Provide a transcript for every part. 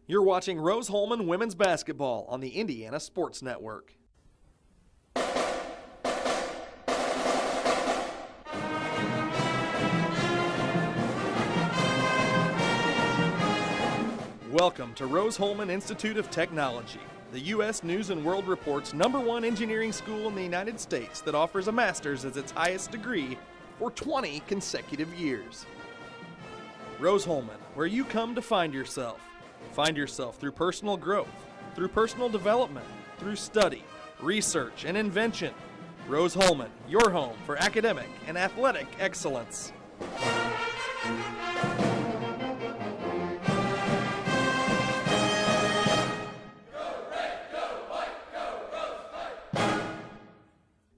You're watching Rose-Hulman Women's Basketball on the Indiana Sports Network. Welcome to Rose-Hulman Institute of Technology, the U.S. News & World Report's #1 engineering school in the United States that offers a master's as its highest degree for 20 consecutive years. Rose-Hulman, where you come to find yourself. Find yourself through personal growth, through personal development, through study, research, and invention. Rose-Hulman, your home for academic and athletic excellence.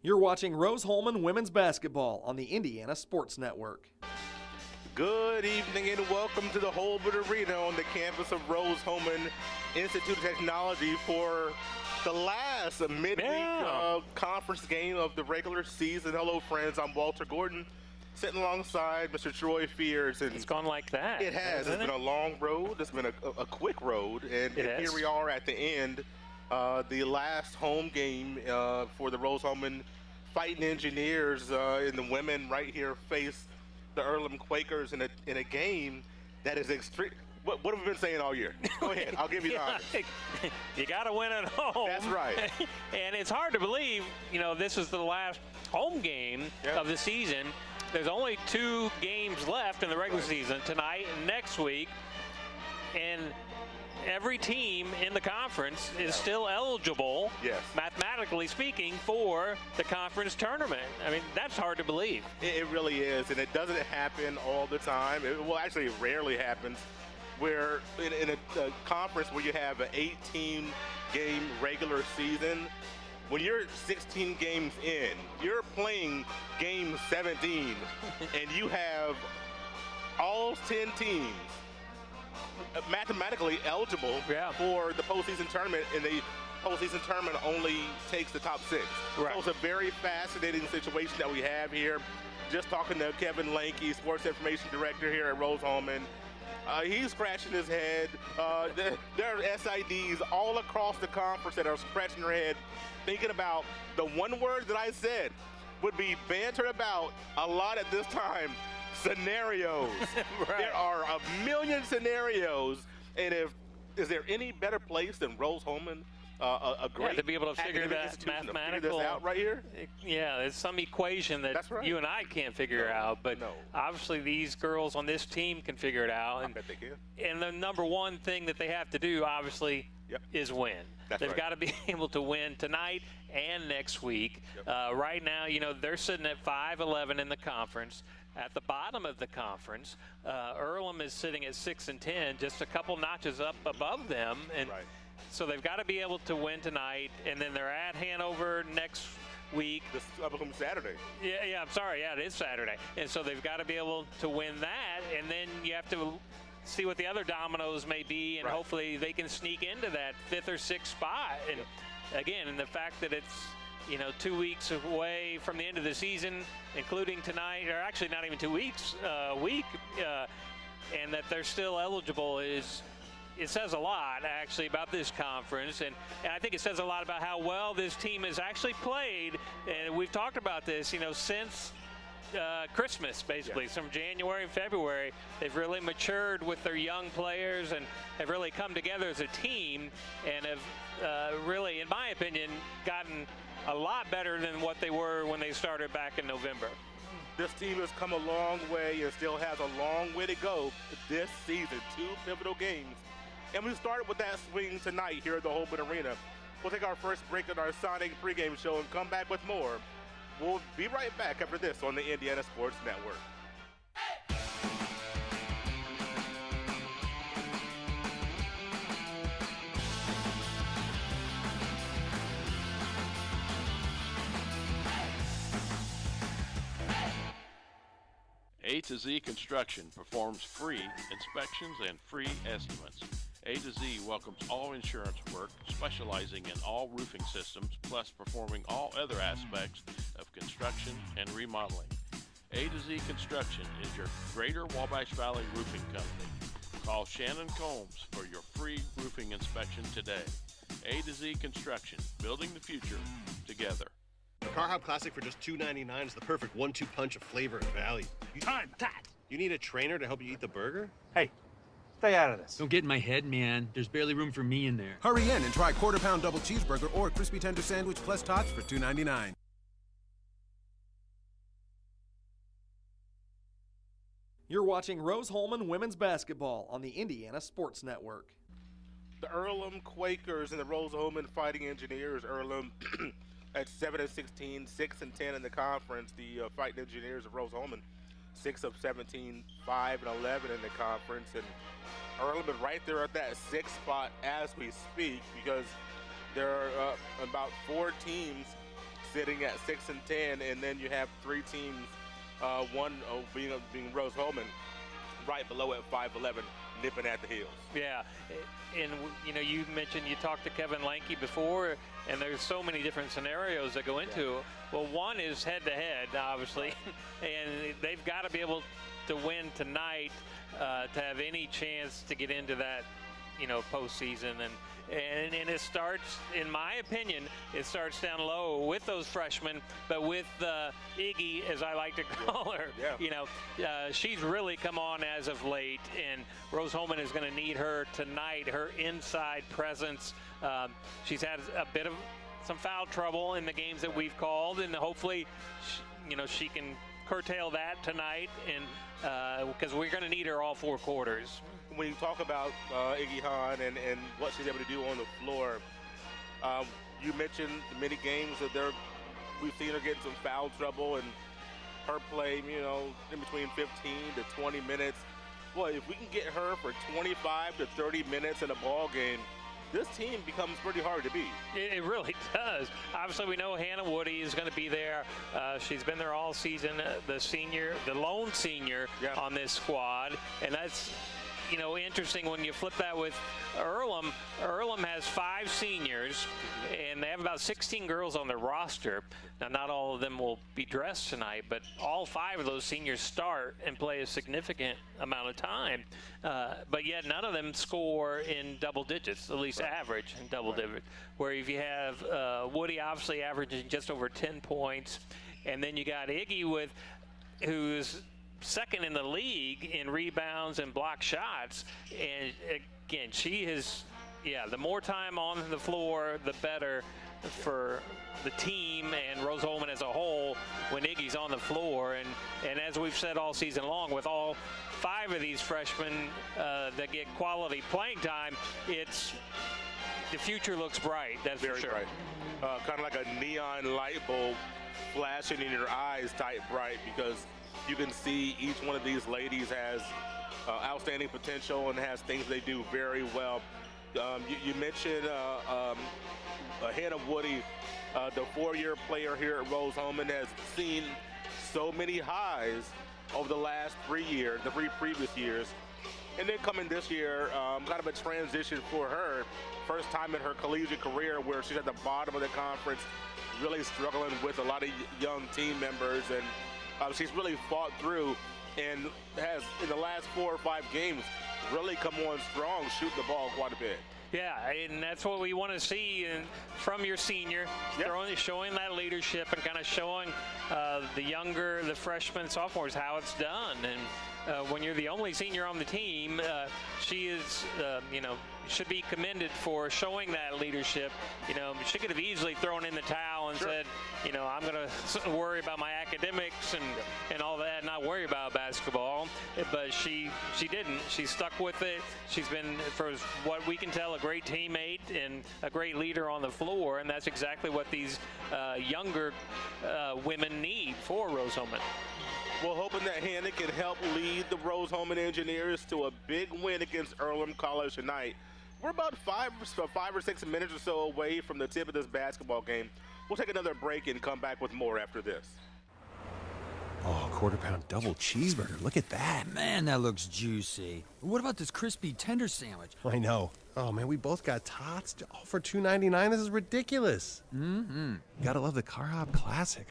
You're watching Rose-Hulman Women's Basketball on the Indiana Sports Network. Good evening and welcome to the Holbert Arena on the campus of Rose-Hulman Institute of Technology for the last midweek conference game of the regular season. Hello, friends. I'm Walter Gordon, sitting alongside Mr. Troy Fears. And it's gone like that. It has. It's been a long road. It's been a quick road. And here we are at the end, the last home game for the Rose-Hulman Fighting Engineers, and the women right here face the Earlham Quakers in a game that is extreme. What have we been saying all year? Go ahead, I'll give you the honors. You got to win at home. That's right. And it's hard to believe, this is the last home game of the season. There's only 2 games left in the regular season, tonight and next week. And every team in the conference is still eligible, mathematically speaking, for the conference tournament. I mean, that's hard to believe. It really is, and it doesn't happen all the time. Actually, it rarely happens where in a conference where you have an 18-game regular season, when you're 16 games in, you're playing game 17, and you have all 10 teams mathematically eligible for the postseason tournament, and the postseason tournament only takes the top 6. Right. So it's a very fascinating situation that we have here. Just talking to Kevin Lanke, Sports Information Director here at Rose-Hulman. He's scratching his head. There are SIDs all across the conference that are scratching their head, thinking about the one word that I said would be bantered about a lot at this time: scenarios. Right. There are a million scenarios, and is there any better place than Rose-Hulman? A great to be able to figure that mathematical out right here. There's some equation that you and I can't figure out, but obviously these girls on this team can figure it out. And, I bet they can. And the #1 thing that they have to do, obviously, is win. They've got to be able to win tonight and next week. Right now, they're sitting at 5-11 in the conference. At the bottom of the conference, Earlham is sitting at 6-10, just a couple notches up above them. And so they've got to be able to win tonight, and then they're at Hanover next week. This upcoming Saturday. I'm sorry. Yeah, it is Saturday. And so they've got to be able to win that, and then you have to see what the other dominoes may be, and hopefully they can sneak into that 5th or 6th spot. And again, and the fact that it's 2 weeks away from the end of the season, including tonight, or actually not even 2 weeks, and that they're still eligible it says a lot, actually, about this conference. And I think it says a lot about how well this team has actually played. And we've talked about this, since Christmas, basically. From January and February, they've really matured with their young players and have really come together as a team and have really, in my opinion, gotten a lot better than what they were when they started back in November. This team has come a long way and still has a long way to go this season. 2 pivotal games. And we started with that swing tonight here at the Holbert Arena. We'll take our first break in our Sonic pregame show and come back with more. We'll be right back after this on the Indiana Sports Network. A to Z Construction performs free inspections and free estimates. A to Z welcomes all insurance work, specializing in all roofing systems, plus performing all other aspects of construction and remodeling. A to Z Construction is your Greater Wabash Valley roofing company. Call Shannon Combs for your free roofing inspection today. A to Z Construction, building the future together. A Car Hop Classic for just $2.99 is the perfect 1-2 punch of flavor and value. Time, that. You need a trainer to help you eat the burger? Hey, stay out of this. Don't get in my head, man. There's barely room for me in there. Hurry in and try quarter-pound double cheeseburger or crispy tender sandwich plus tots for $2.99. You're watching Rose-Hulman Women's Basketball on the Indiana Sports Network. The Earlham Quakers and the Rose-Hulman Fighting Engineers. Earlham at 7-16, 6-10 in the conference. The Fighting Engineers of Rose-Hulman 6-17, 5-11 in the conference. And Earlham is right there at that 6th spot as we speak, because there are about 4 teams sitting at 6-10, and then you have 3 teams, one being Rose-Hulman, right below at 5-11, nipping at the heels. Yeah, and you mentioned you talked to Kevin Lanke before, and there's so many different scenarios that go into it. Well, one is head-to-head, obviously, and they've got to be able to win tonight to have any chance to get into that, postseason. And it starts, in my opinion, it starts down low with those freshmen, but with Iggy, as I like to call her. Yeah. She's really come on as of late, and Rose-Hulman is going to need her tonight, her inside presence. She's had a bit of some foul trouble in the games that we've called, and hopefully, she can curtail that tonight, and because we're going to need her all 4 quarters. When you talk about Iggy Hahn and what she's able to do on the floor, you mentioned many games that we've seen her get in some foul trouble, and her play, in between 15 to 20 minutes. Well, if we can get her for 25 to 30 minutes in a ball game, this team becomes pretty hard to beat. It really does. Obviously, we know Hannah Woody is going to be there. She's been there all season, the lone senior on this squad, and that's interesting when you flip that with Earlham. Earlham has 5 seniors, and they have about 16 girls on their roster. Now, not all of them will be dressed tonight, but all 5 of those seniors start and play a significant amount of time. But yet none of them score in double digits, at least average in double digits. Where if you have Woody obviously averaging just over 10 points, and then you got Iggy who's second in the league in rebounds and block shots. And again, she is, the more time on the floor, the better for the team and Rose-Hulman as a whole when Iggy's on the floor. And as we've said all season long, with all 5 of these freshmen that get quality playing time, the future looks bright, that's very for sure. Bright. Kind of like a neon light bulb flashing in your eyes type bright, because you can see each one of these ladies has outstanding potential and has things they do very well. You mentioned Hannah Woody, the 4-year player here at Rose-Hulman, has seen so many highs over the last 3 years, the 3 previous years. And then coming this year, kind of a transition for her. First time in her collegiate career where she's at the bottom of the conference, really struggling with a lot of young team members, and she's really fought through and has, in the last 4 or 5 games, really come on strong, shooting the ball quite a bit. Yeah, and that's what we want to see from your senior, showing that leadership and kind of showing the freshmen, sophomores, how it's done. And when you're the only senior on the team, she is, should be commended for showing that leadership. She could have easily thrown in the towel and said, I'm going to worry about my academics and all that, not worry about basketball. But she didn't. She stuck with it. She's been, for what we can tell, a great teammate and a great leader on the floor, and that's exactly what these younger women need for Rose-Hulman. Well, hoping that Hannah can help lead the Rose-Hulman Engineers to a big win against Earlham College tonight. We're about 5 or 6 minutes or so away from the tip of this basketball game. We'll take another break and come back with more after this. Oh, quarter-pound double cheeseburger. Look at that. Man, that looks juicy. What about this crispy tender sandwich? I know. Oh, man, we both got tots all for $2.99. This is ridiculous. Mm-hmm. Gotta love the Car Hop Classic.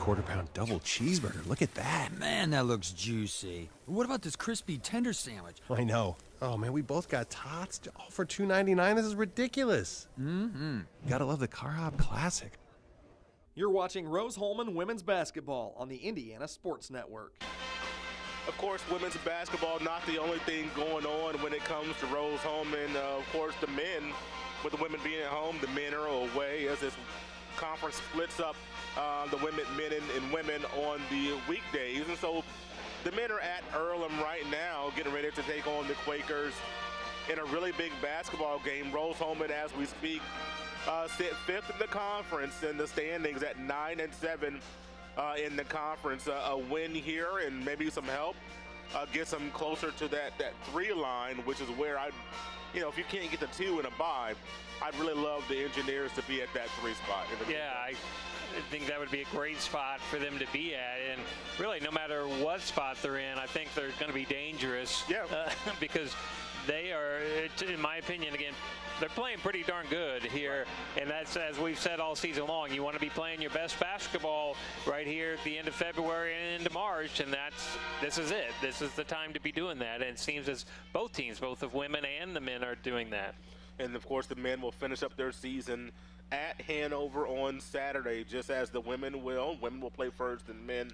quarter-pound double cheeseburger. Look at that. Man, that looks juicy. What about this crispy tender sandwich? I know. Oh, man, we both got tots all for $2.99. This is ridiculous. Gotta love the Car Hop Classic. You're watching Rose-Hulman Women's Basketball on the Indiana Sports Network. Of course, women's basketball not the only thing going on when it comes to Rose-Hulman. Of course, the men, with the women being at home, the men are away as this conference splits up the men and women on the weekdays. And so the men are at Earlham right now, getting ready to take on the Quakers in a really big basketball game. Rose-Hulman, as we speak, sit fifth in the conference in the standings at 9-7 in the conference. A win here and maybe some help gets them closer to that 3 line, which is where if you can't get the 2 in a bye, I'd really love the Engineers to be at that 3 spot. Yeah, I think that would be a great spot for them to be at. And really, no matter what spot they're in, I think they're going to be dangerous. Yeah. Because they are, in my opinion, again, they're playing pretty darn good here. And that's, as we've said all season long, you want to be playing your best basketball right here at the end of February and into March. And this is it. This is the time to be doing that. And it seems as both teams, both of women and the men, are doing that. And, of course, the men will finish up their season at Hanover on Saturday, just as the women will. Women will play first, and men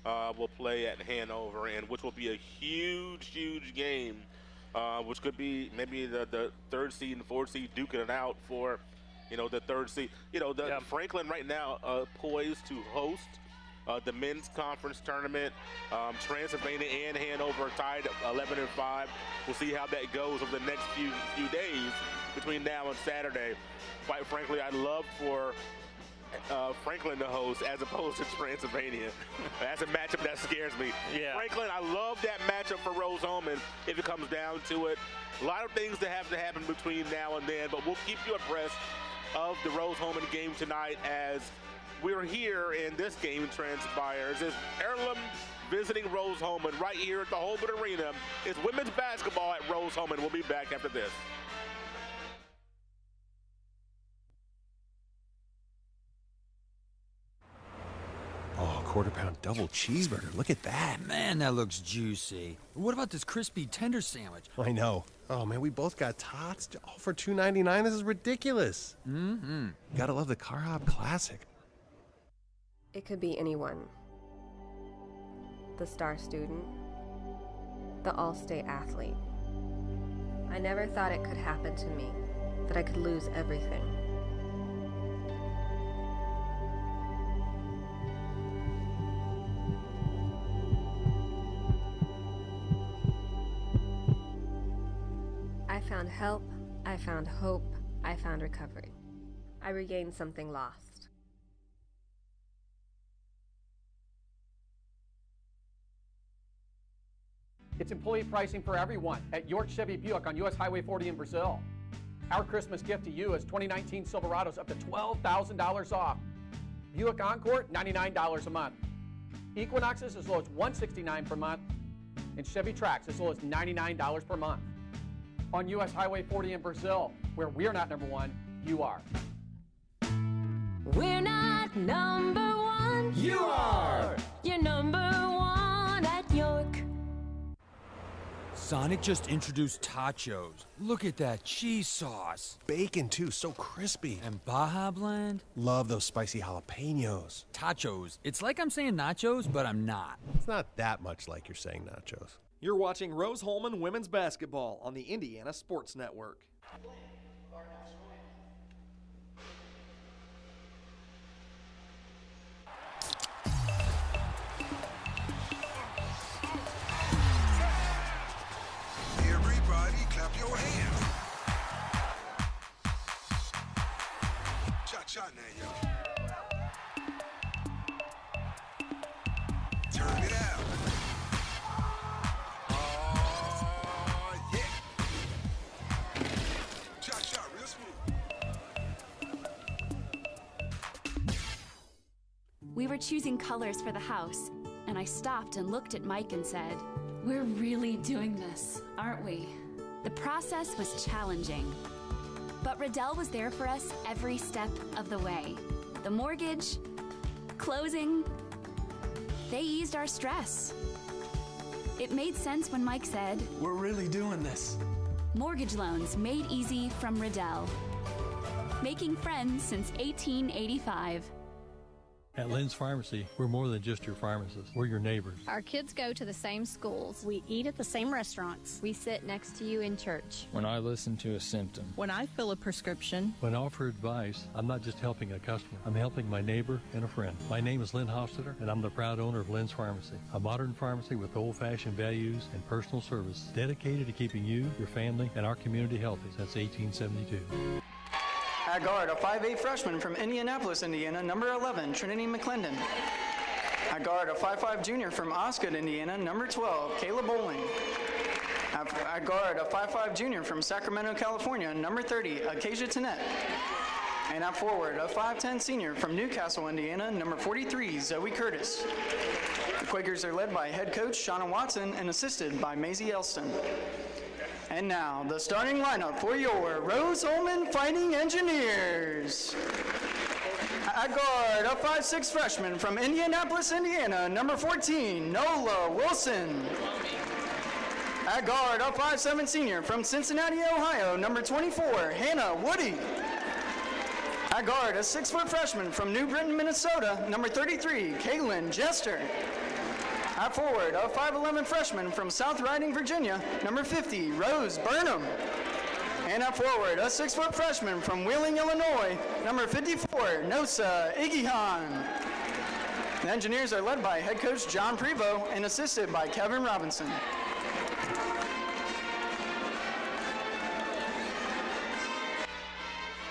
will play at Hanover, and which will be a huge, huge game, which could be maybe the 3rd seed and 4th seed duking it out for, the 3rd seed. Franklin right now poised to host the men's conference tournament. Transylvania and Hanover are tied at 11-5. We'll see how that goes over the next few days between now and Saturday. Quite frankly, I'd love for Franklin to host as opposed to Transylvania. That's a matchup that scares me. Yeah. Franklin, I love that matchup for Rose-Hulman if it comes down to it. A lot of things that have to happen between now and then, but we'll keep you abreast of the Rose-Hulman game tonight as we're here and this game transpires. It's Earlham visiting Rose-Hulman right here at the Holbert Arena. It's women's basketball at Rose-Hulman. We'll be back after this. Oh, quarter-pound double cheeseburger. Look at that. Man, that looks juicy. What about this crispy tender sandwich? I know. Oh, man, we both got tots all for $2.99. This is ridiculous. Gotta love the Car Hop Classic. It could be anyone. The star student, the all-state athlete. I never thought it could happen to me, that I could lose everything. I found help, I found hope, I found recovery. I regained something lost. It's employee pricing for everyone at York Chevy Buick on US Highway 40 in Brazil. Our Christmas gift to you is 2019 Silverados up to $12,000 off. Buick Encore, $99 a month. Equinoxes as low as $169 per month. And Chevy Trax as low as $99 per month. On US Highway 40 in Brazil, where we're not number one, you are. We're not number one. You are! You're number one at York. Sonic just introduced tachos. Look at that cheese sauce. Bacon, too, so crispy. And Baja Blend. Love those spicy jalapenos. Tachos. It's like I'm saying nachos, but I'm not. It's not that much like you're saying nachos. You're watching Rose-Hulman Women's Basketball on the Indiana Sports Network. Everybody clap your hands. Cha-cha now, y'all. Turn it out. We were choosing colors for the house, and I stopped and looked at Mike and said, "We're really doing this, aren't we?" The process was challenging, but Riddell was there for us every step of the way. The mortgage, closing, they eased our stress. It made sense when Mike said, "We're really doing this." Mortgage loans made easy from Riddell. Making friends since 1885. At Lynn's Pharmacy, we're more than just your pharmacist. We're your neighbors. Our kids go to the same schools. We eat at the same restaurants. We sit next to you in church. When I listen to a symptom. When I fill a prescription. When I offer advice, I'm not just helping a customer. I'm helping my neighbor and a friend. My name is Lynn Hofstetter, and I'm the proud owner of Lynn's Pharmacy, a modern pharmacy with old-fashioned values and personal service dedicated to keeping you, your family, and our community healthy since 1872. At guard, a 5'8" freshman from Indianapolis, Indiana, number 11, Trinity McClendon. At guard, a 5'5" junior from Osgood, Indiana, number 12, Kayla Bowling. At guard, a 5'5" junior from Sacramento, California, number 30, Acacia Tennette. And at forward, a 5'10" senior from Newcastle, Indiana, number 43, Zoe Curtis. The Quakers are led by head coach Shauna Watson and assisted by Maisie Elston. And now, the starting lineup for your Rose-Hulman Fighting Engineers. At guard, a 5'6" freshman from Indianapolis, Indiana, number 14, Nola Wilson. At guard, a 5'7" senior from Cincinnati, Ohio, number 24, Hannah Woody. At guard, a 6-foot freshman from New Britain, Minnesota, number 33, Kaylin Jester. At forward, a 5'11" freshman from South Riding, Virginia, number 50, Rose Burnham. And at forward, a 6-foot freshman from Wheeling, Illinois, number 54, Nosa Igihan. The Engineers are led by head coach John Prevost and assisted by Kevin Robinson.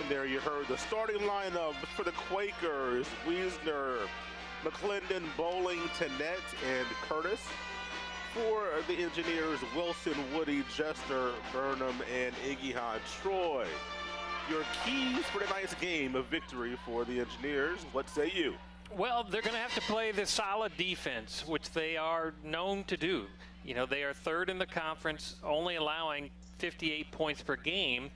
And there you heard the starting lineup for the Quakers: Wiesner, McClendon, Bowling, Tennette, and Curtis. For the Engineers, Wilson, Woody, Jester, Burnham, and Igihan. Troy, your keys for tonight's game of victory for the Engineers. What say you? Well, they're going to have to play the solid defense, which they are known to do. You know, they are third in the conference, only allowing 58 points per game.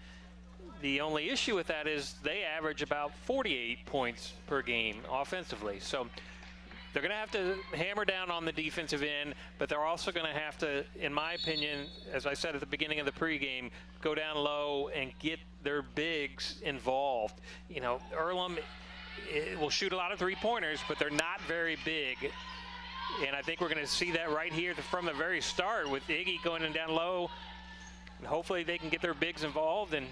The only issue with that is they average about 48 points per game offensively. So they're going to have to hammer down on the defensive end, but they're also going to have to, in my opinion, as I said at the beginning of the pregame, go down low and get their bigs involved. You know, Earlham will shoot a lot of three-pointers, but they're not very big. And I think we're going to see that right here from the very start with Iggy going in down low. And hopefully they can get their bigs involved and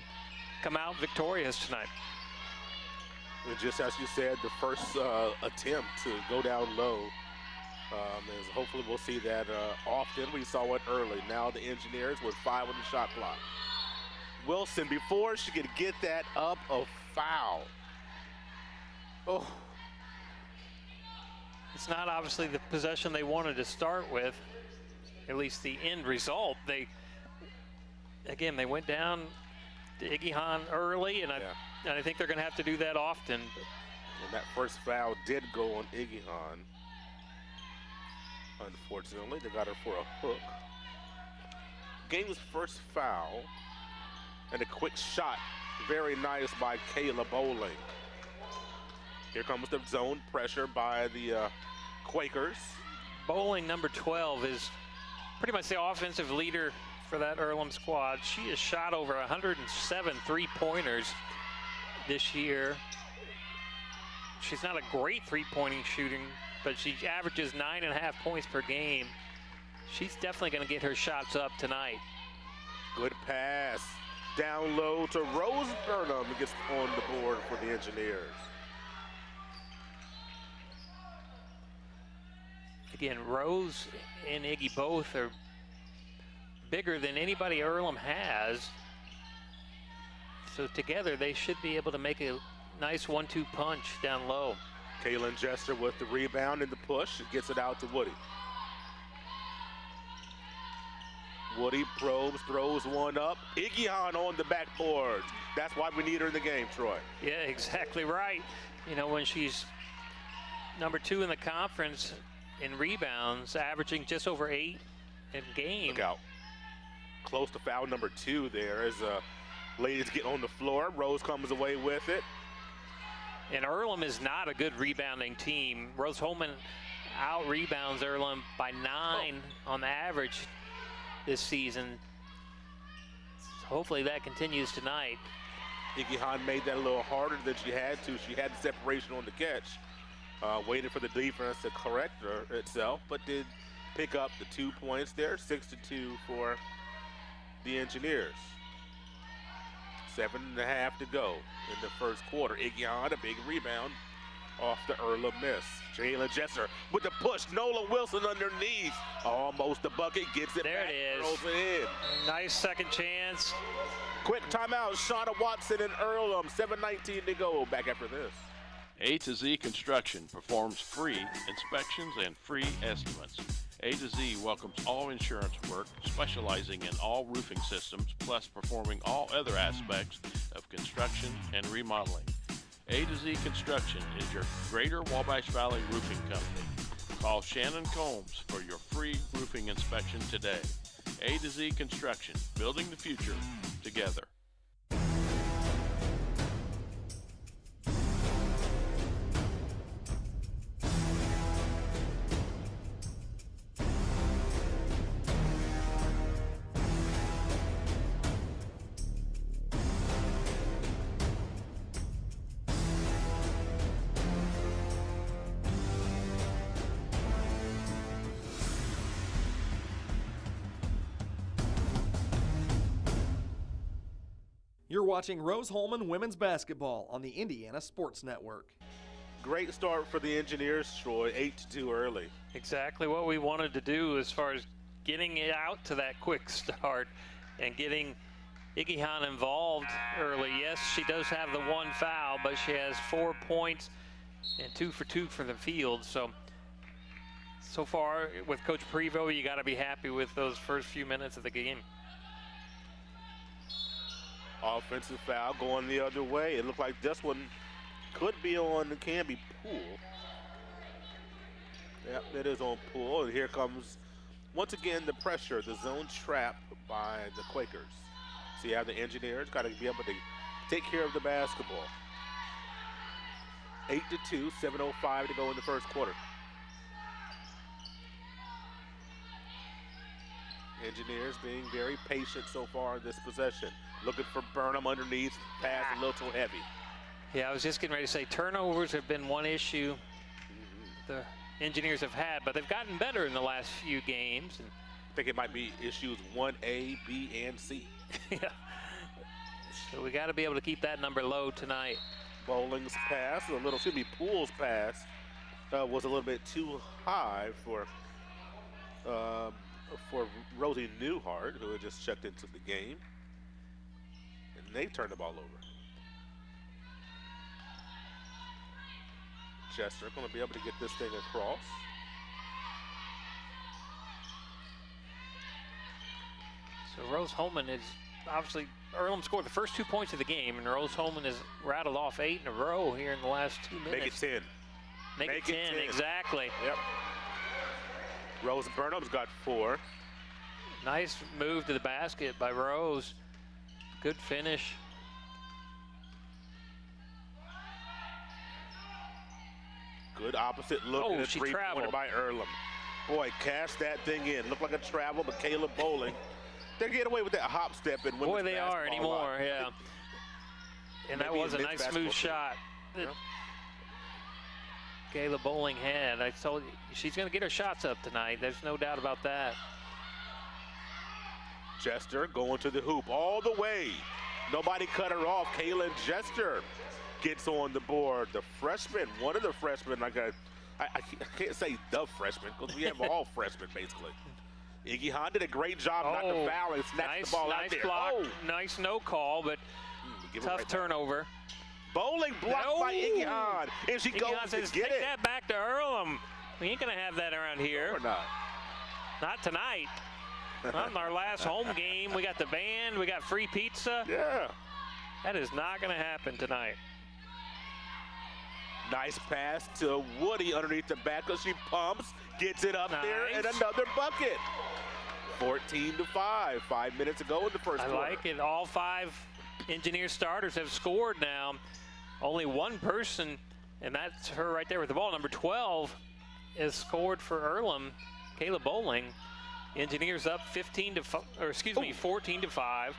come out victorious tonight. And just as you said, the first attempt to go down low, is hopefully we'll see that often. We saw it early. Now the Engineers with 5 on the shot clock. Wilson, before she could get that up, a foul. Oh. It's not obviously the possession they wanted to start with, at least the end result. They went down to Igihan early, and I think they're going to have to do that often. And that first foul did go on Igihan. Unfortunately, they got her for a hook. Game's first foul, and a quick shot. Very nice by Kayla Bowling. Here comes the zone pressure by the Quakers. Bowling, number 12, is pretty much the offensive leader for that Earlham squad. She has shot over 107 three-pointers this year. She's not a great three-pointing shooting, but she averages 9.5 points per game. She's definitely going to get her shots up tonight. Good pass. Down low to Rose Burnham, who gets on the board for the Engineers. Again, Rose and Iggy both are bigger than anybody Earlham has. So together they should be able to make a nice 1-2 punch down low. Kaylin Jester with the rebound and the push. Gets it out to Woody. Woody probes, throws one up. Igihan on the backboard. That's why we need her in the game, Troy. Yeah, exactly right. You know, when she's number 2 in the conference in rebounds, averaging just over 8 in game. Look out. Close to foul number 2 there as ladies get on the floor. Rose comes away with it. And Earlham is not a good rebounding team. Rose-Hulman out rebounds Earlham by 9 on the average this season. So hopefully that continues tonight. Iggy Hahn made that a little harder than she had to. She had the separation on the catch. Waited for the defense to correct itself, but did pick up the 2 points there. 6-2 for the Engineers. 7.5 to go in the first quarter. Iggy Hahn, a big rebound off the Earlham miss. Jalen Jester with the push. Nola Wilson underneath. Almost the bucket. Gets it there back. It is. Throws it in. Nice second chance. Quick timeout. Shauna Watson and Earlham. 7:19 to go. Back after this. A to Z Construction performs free inspections and free estimates. A to Z welcomes all insurance work, specializing in all roofing systems, plus performing all other aspects of construction and remodeling. A to Z Construction is your Greater Wabash Valley roofing company. Call Shannon Combs for your free roofing inspection today. A to Z Construction, building the future together. You're watching Rose-Hulman Women's Basketball on the Indiana Sports Network. Great start for the Engineers, Troy. 8-2 early. Exactly what we wanted to do as far as getting it out to that quick start and getting Iggy Hahn involved early. Yes, she does have the 1 foul, but she has 4 points and 2 for 2 from the field. So far with Coach Prevost, you got to be happy with those first few minutes of the game. Offensive foul going the other way. It looked like this one could be on the Canby Pool. Yep, it is on Pool. And here comes, once again, the pressure, the zone trap by the Quakers. So you have the Engineers got to be able to take care of the basketball. 8-2, 7:05 to go in the first quarter. Engineers being very patient so far in this possession. Looking for Burnham underneath, pass a little too heavy. Yeah, I was just getting ready to say turnovers have been one issue the Engineers have had, but they've gotten better in the last few games. And I think it might be issues 1A, B, and C. Yeah. So we got to be able to keep that number low tonight. Bowling's pass, Pool's pass was a little bit too high for Rosie Newhart, who had just checked into the game. And they turned the ball over. Chester going to be able to get this thing across. So Rose-Hulman is obviously, Earlham scored the first 2 points of the game, and Rose-Hulman has rattled off 8 in a row here in the last 2 minutes. Make it 10. Make it 10, exactly. Yep. Rose Burnham's got 4. Nice move to the basket by Rose. Good finish. Good opposite look and a three-pointer by Earlham. Boy, cast that thing in. Looked like a travel, but Caleb Bowling, they get away with that hop step in women's Boy, they are anymore, yeah. And that was a nice smooth shot that Caleb Bowling had. I told you, she's going to get her shots up tonight. There's no doubt about that. Jester going to the hoop all the way. Nobody cut her off. Kaylin Jester gets on the board. The freshman, one of the freshmen, I can't say the freshman because we have all freshmen basically. Iggy Hahn did a great job not to foul and snatch the ball out there. Block, nice no call, but tough turnover. Bowling blocked by Iggy Hahn, and she goes to get Take that back to Earlham. We ain't gonna have that around here. Or not. Not tonight. Not in our last home game. We got the band. We got free pizza. Yeah. That is not going to happen tonight. Nice pass to Woody underneath the back because she pumps, gets it up there, and another bucket. 14-5. 5 minutes ago in the first quarter. I like it. All 5 Engineer starters have scored now. Only one person, and that's her right there with the ball, number 12, has scored for Earlham, Kayla Bowling. Engineers up 14 to 5.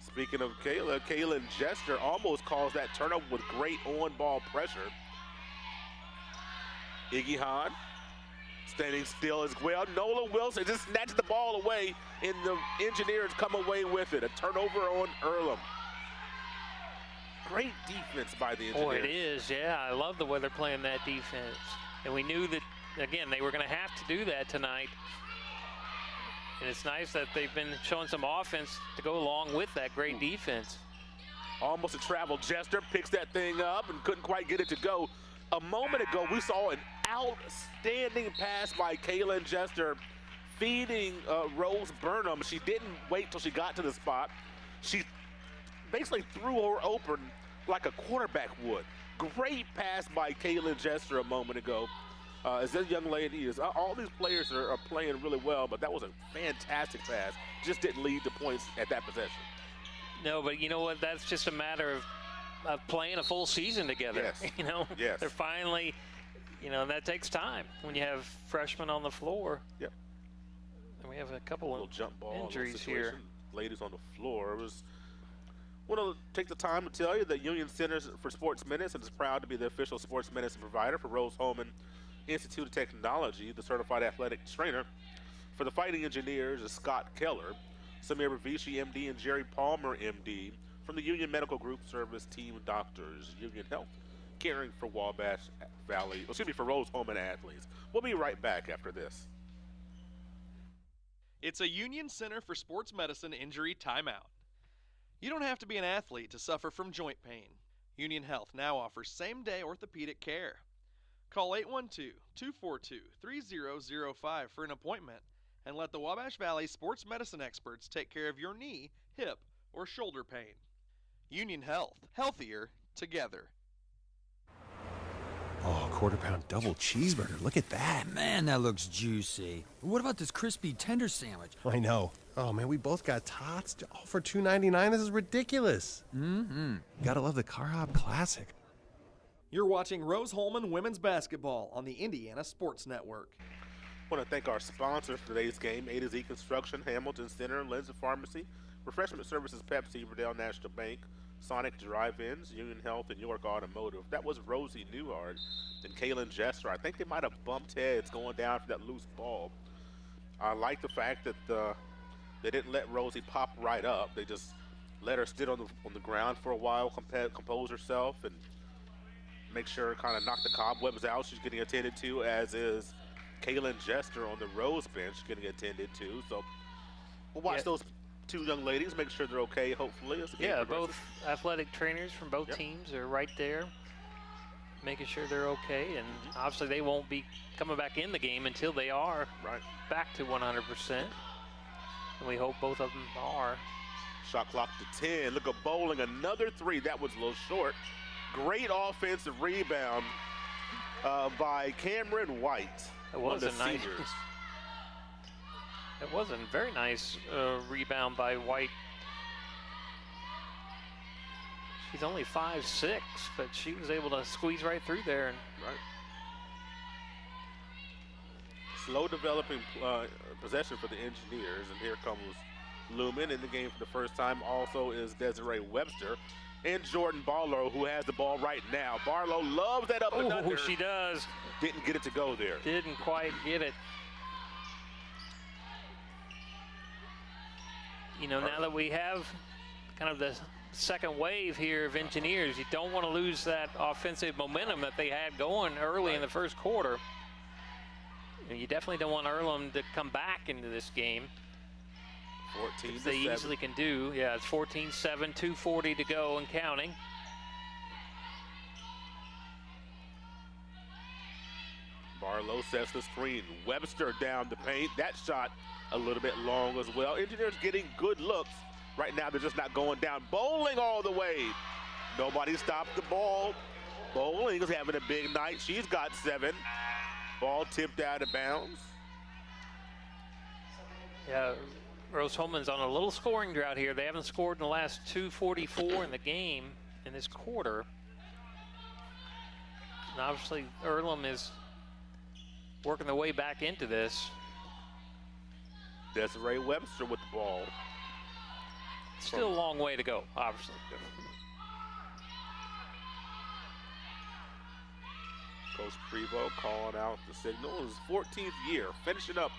Speaking of Kayla, Kaylin Jester almost caused that turnover with great on-ball pressure. Iggy Hahn standing still as well. Nola Wilson just snatched the ball away, and the Engineers come away with it. A turnover on Earlham. Great defense by the Engineers. Boy, it is, yeah. I love the way they're playing that defense. And we knew that, again, they were going to have to do that tonight. And it's nice that they've been showing some offense to go along with that great defense. Almost a travel. Jester picks that thing up and couldn't quite get it to go. A moment ago, we saw an outstanding pass by Kaylin Jester feeding Rose Burnham. She didn't wait till she got to the spot. She basically threw her open like a quarterback would. Great pass by Kaylin Jester a moment ago. As this young lady is, all these players are playing really well, but that was a fantastic pass. Just didn't lead to points at that possession. No, but you know what? That's just a matter of playing a full season together. Yes. You know, yes. They're finally, you know, and that takes time when you have freshmen on the floor. Yep. And we have a couple of jump ball injuries here. Ladies on the floor. I want to take the time to tell you that Union Centers for Sports Medicine is proud to be the official sports medicine provider for Rose-Hulman Institute of Technology. The certified athletic trainer for the Fighting Engineers is Scott Keller. Samir Ravishi, MD, and Jerry Palmer, MD, from the Union Medical Group Service Team Doctors, Union Health, caring for for Rose-Hulman athletes. We'll be right back after this. It's a Union Center for Sports Medicine injury timeout. You don't have to be an athlete to suffer from joint pain. Union Health now offers same-day orthopedic care. Call 812-242-3005 for an appointment and let the Wabash Valley sports medicine experts take care of your knee, hip, or shoulder pain. Union Health, healthier together. Oh, quarter-pound double cheeseburger. Look at that. Man, that looks juicy. What about this crispy tender sandwich? I know. Oh, man, we both got tots. All for $2.99. This is ridiculous. Gotta love the Car Hop Classic. You're watching Rose-Hulman Women's Basketball on the Indiana Sports Network. I want to thank our sponsors for today's game: A to Z Construction, Hamilton Center, Lindsay Pharmacy, Refreshment Services, Pepsi, Riddell National Bank, Sonic Drive-Ins, Union Health, and York Automotive. That was Rosie Newhart and Kaylin Jester. I think they might have bumped heads going down for that loose ball. I like the fact that they didn't let Rosie pop right up. They just let her sit on the ground for a while, compose herself, and make sure kind of knock the cobwebs out. She's getting attended to, as is Kaylin Jester on the Rose bench getting attended to. So we'll watch those two young ladies, make sure they're okay, hopefully. As the game progresses. Both athletic trainers from both teams are right there, making sure they're okay. And obviously they won't be coming back in the game until they are back to 100%. And we hope both of them are. Shot clock to 10. Look at Bowling, another three. That was a little short. Great offensive rebound by Cameron White. It was a nice. It was a very nice rebound by White. She's only 5'6", but she was able to squeeze right through there. And slow developing possession for the Engineers, and here comes Lumen in the game for the first time. Also is Desiree Webster and Jordan Barlow, who has the ball right now. Barlow loves that up and under. Oh, she does. Didn't get it to go there. Didn't quite get it. You know, now that we have kind of the second wave here of Engineers, you don't want to lose that offensive momentum that they had going early in the first quarter. You definitely don't want Earlham to come back into this game. 14-7. They easily can do. Yeah, it's 14-7, 2:40 to go and counting. Barlow sets the screen. Webster down the paint. That shot a little bit long as well. Engineers getting good looks. Right now they're just not going down. Bowling all the way. Nobody stopped the ball. Bowling is having a big night. She's got 7. Ball tipped out of bounds. Yeah, Rose-Hulman's on a little scoring drought here. They haven't scored in the last 2:44 in the game in this quarter. And obviously Earlham is working their way back into this. Desiree Webster with the ball. Still a long way to go, obviously. Coach Prevost calling out the signal. His 14th year, finishing up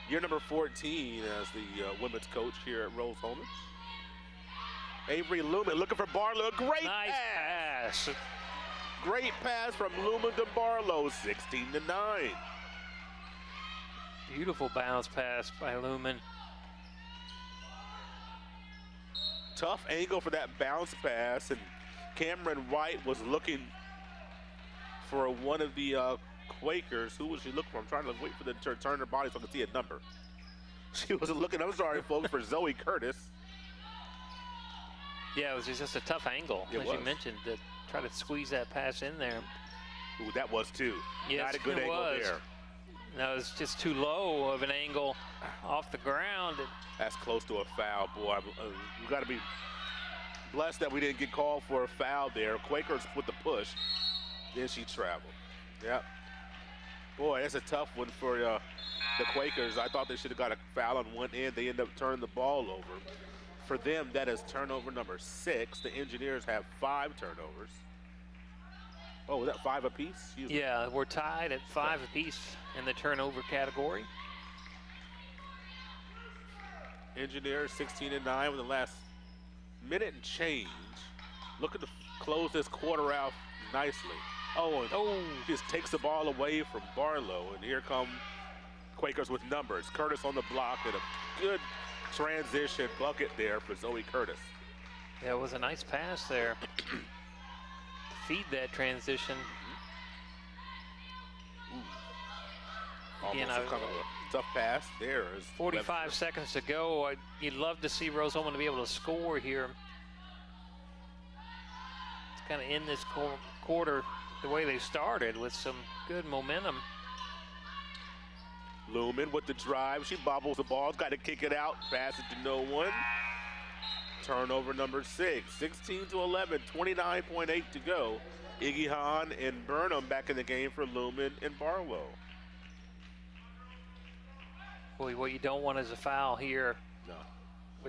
year number 14 as the women's coach here at Rose-Hulman. Avery Lumen looking for Barlow. Great nice pass. Great pass from Lumen to Barlow, 16-9. Beautiful bounce pass by Lumen. Tough angle for that bounce pass, and Cameron White was looking for one of the Quakers. Who was she looking for? I'm trying to wait for them to turn her body so I can see a number. She wasn't looking, I'm sorry, folks, for Zoe Curtis. Yeah, it was just a tough angle, as you mentioned, to try to squeeze that pass in there. Ooh, that was too. Yes, not a good angle there. No, it's just too low of an angle off the ground. That's close to a foul, boy. You got to be blessed that we didn't get called for a foul there. Quakers with the push. Then she traveled. Yep. Boy, that's a tough one for the Quakers. I thought they should have got a foul on one end. They end up turning the ball over. For them, that is turnover number 6. The Engineers have 5 turnovers. Oh, was that 5 apiece? Excuse me. Yeah, we're tied at 5 apiece in the turnover category. Engineers 16-9 with the last minute and change. Looking to close this quarter out nicely. Oh, just takes the ball away from Barlow, and here come Quakers with numbers. Curtis on the block and a good transition bucket there for Zoe Curtis. Yeah, it was a nice pass there to feed that transition. Almost kind of a tough pass there. 45 seconds to go. You'd love to see Rose-Hulman to be able to score here. It's kind of in this quarter the way they started with some good momentum. Lumen with the drive. She bobbles the ball. Got to kick it out. Pass it to no one. Turnover number 6. 16-11. 29.8 to go. Iggy Hahn and Burnham back in the game for Lumen and Barlow. Boy, what you don't want is a foul here. No.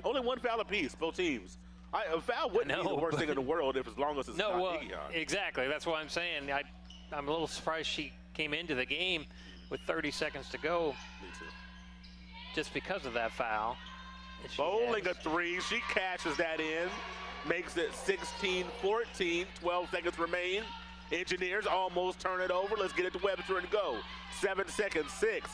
Only one foul apiece, both teams. A foul wouldn't be the worst thing in the world as long as it's not Iggy Hahn. Exactly. That's what I'm saying. I'm a little surprised she came into the game with 30 seconds to go. Me too. Just because of that foul. Bowling a 3. She cashes that in. Makes it 16-14. 12 seconds remain. Engineers almost turn it over. Let's get it to Webster and go. 7 seconds. 6.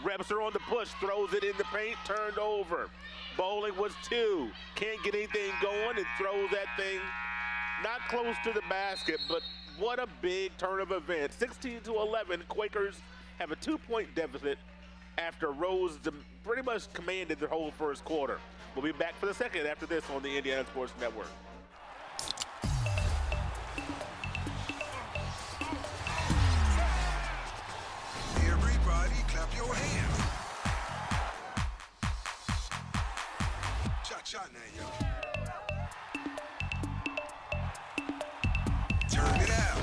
Webster on the push. Throws it in the paint. Turned over. Bowling was 2. Can't get anything going and throws that thing not close to the basket, but what a big turn of events. 16-11. Quakers have a 2-point deficit after Rose pretty much commanded the whole first quarter. We'll be back for the second after this on the Indiana Sports Network. Everybody clap your hands. Cha-cha now, yo. Turn it out.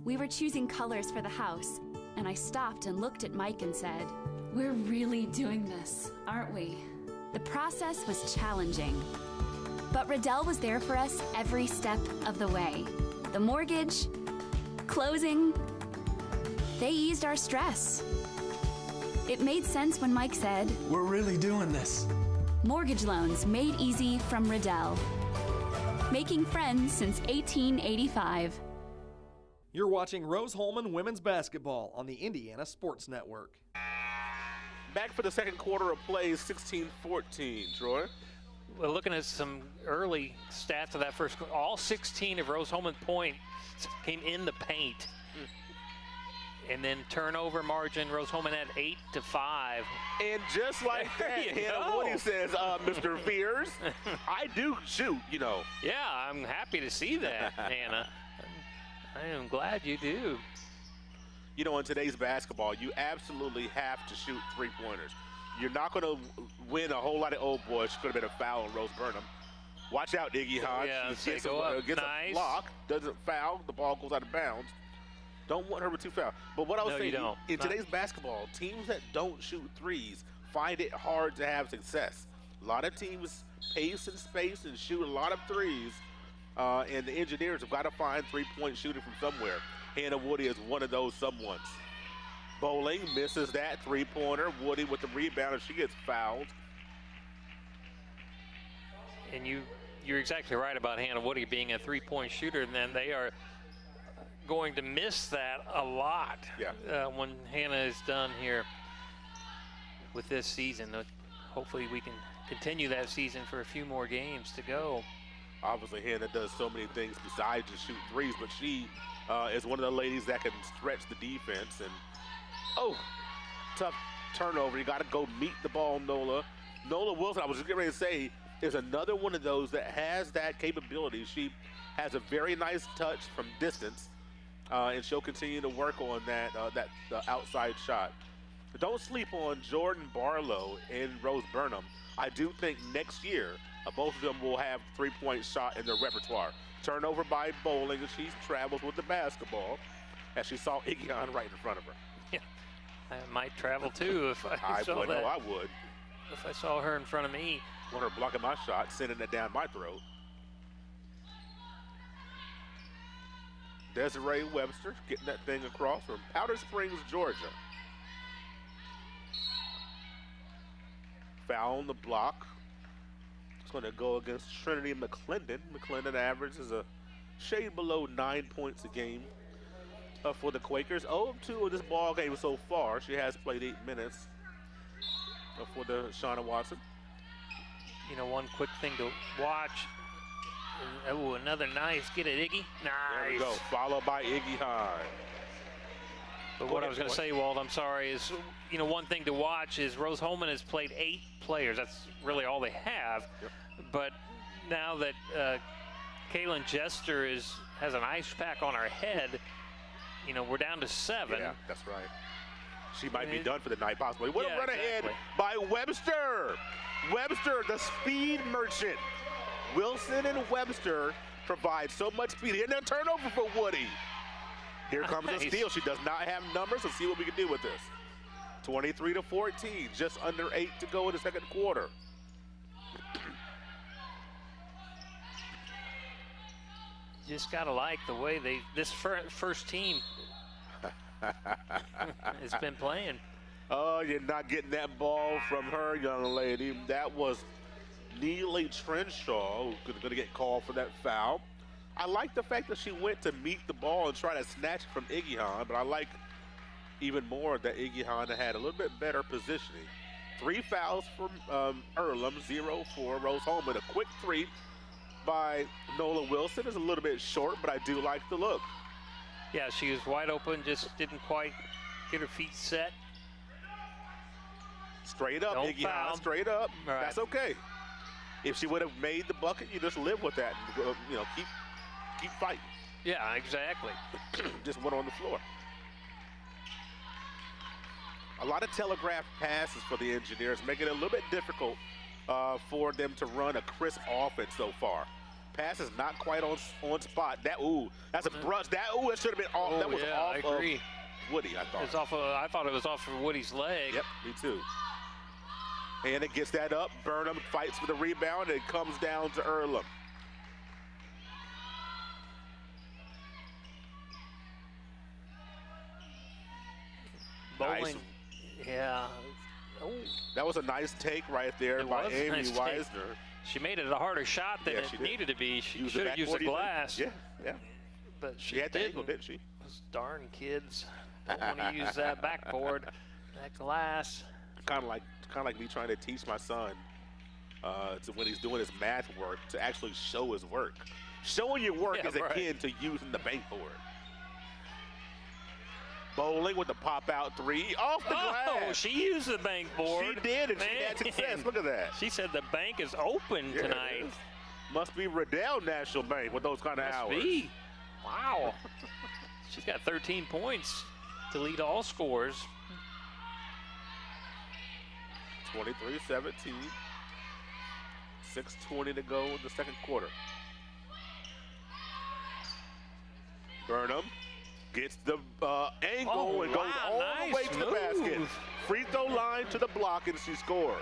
We were choosing colors for the house, and I stopped and looked at Mike and said, "We're really doing this, aren't we?" The process was challenging, but Riddell was there for us every step of the way. The mortgage, closing, they eased our stress. It made sense when Mike said, "We're really doing this." Mortgage loans made easy from Riddell. Making friends since 1885. You're watching Rose-Hulman Women's Basketball on the Indiana Sports Network. Back for the second quarter of play, 16-14, Troy. Well, looking at some early stats of that first quarter, all 16 of Rose-Hulman points came in the paint. And then turnover margin, Rose-Hulman at 8-5. And just like that, Hannah Woody says, Mr. Fears, I do shoot, you know. Yeah, I'm happy to see that, Hannah. I am glad you do. You know, in today's basketball, you absolutely have to shoot three-pointers. You're not going to win a whole lot of old boys. Could have been a foul on Rose Burnham. Watch out, Iggy Hahn. Yeah, She gets a block, doesn't foul, the ball goes out of bounds. Don't want her with 2 fouls. But what I was saying, in today's basketball, teams that don't shoot threes find it hard to have success. A lot of teams pace and space and shoot a lot of threes, and the Engineers have got to find three-point shooting from somewhere. Hannah Woody is one of those someones. Bowling misses that three-pointer. Woody with the rebound, and she gets fouled. And you're exactly right about Hannah Woody being a three-point shooter, and then they are going to miss that a lot when Hannah is done here with this season. Hopefully we can continue that season for a few more games to go. Obviously, Hannah does so many things besides just shoot threes, but she is one of the ladies that can stretch the defense. And, tough turnover. You got to go meet the ball, Nola. Nola Wilson, I was just getting ready to say, is another one of those that has that capability. She has a very nice touch from distance, and she'll continue to work on that outside shot. But don't sleep on Jordan Barlow and Rose Burnham. I do think next year both of them will have three-point shot in their repertoire. Turnover by Bowling, and she travels with the basketball as she saw Iggy Hahn right in front of her. Yeah, I might travel too if I saw that. I would. If I saw her in front of me. Want her blocking my shot, sending it down my throat. Desiree Webster getting that thing across from Powder Springs, Georgia. Foul on the block. It's going to go against Trinity McClendon. McClendon averages a shade below 9 points a game for the Quakers. 0-2 in this ball game so far. She has played 8 minutes for the Shauna Watson. You know, one quick thing to watch. Oh, another nice. Get it, Iggy. Nice. There we go. Followed by Iggy Hahn. But what I was going to say, Walt, I'm sorry, is, you know, one thing to watch is Rose-Hulman has played 8 players. That's really all they have. Yep. But now that Kaylin Jester has an ice pack on her head, you know, we're down to 7. Yeah, that's right. She might be done for the night, possibly. What a run ahead by Webster. Webster, the speed merchant. Wilson and Webster provide so much speed. And a turnover for Woody. Here comes a steal. She does not have numbers. Let's see what we can do with this. 23-14, just under 8 to go in the second quarter. Just gotta like the way this first team has been playing. Oh, you're not getting that ball from her, young lady. That was Neely Trenshaw, who's going to get called for that foul. I like the fact that she went to meet the ball and try to snatch it from Iggy Hahn, but I like even more that Iggy Hahn had a little bit better positioning. 3 fouls from Earlham, 0 for Rose-Hulman. A quick 3 by Nola Wilson is a little bit short, but I do like the look. Yeah, she was wide open, just didn't quite get her feet set. Straight up, Iggy Hahn, straight up. Right. That's okay. If she would have made the bucket, you just live with that and, you know, keep fighting. Yeah, exactly. Just went on the floor. A lot of telegraphed passes for the Engineers, making it a little bit difficult for them to run a crisp offense so far. Passes not quite on spot. That's a brush. That should have been off. That was off of Woody, I thought. It's off of, I thought it was off of Woody's leg. Yep, me too. And it gets that up. Burnham fights for the rebound, and it comes down to Earlham. Bowling. Nice. Yeah. Oh. That was a nice take right there by Amy Weisner. She made it a harder shot than it needed to be. She should have used the glass. Yeah. But she had the angle, didn't she? Those darn kids don't want to use that backboard, that glass. Kind of like me trying to teach my son when he's doing his math work to actually show his work. Showing your work is akin to using the bankboard. Bowling with the pop-out 3 off the glass. Oh, she used the bank board. She did, and she had success. Look at that. She said the bank is open tonight. Must be Riddell National Bank with those kind of hours. Must be. Wow. She's got 13 points to lead all scores. 23-17. 6:20 to go in the second quarter. Burnham gets the angle and goes all the way to the basket. Free throw line to the block, and she scores.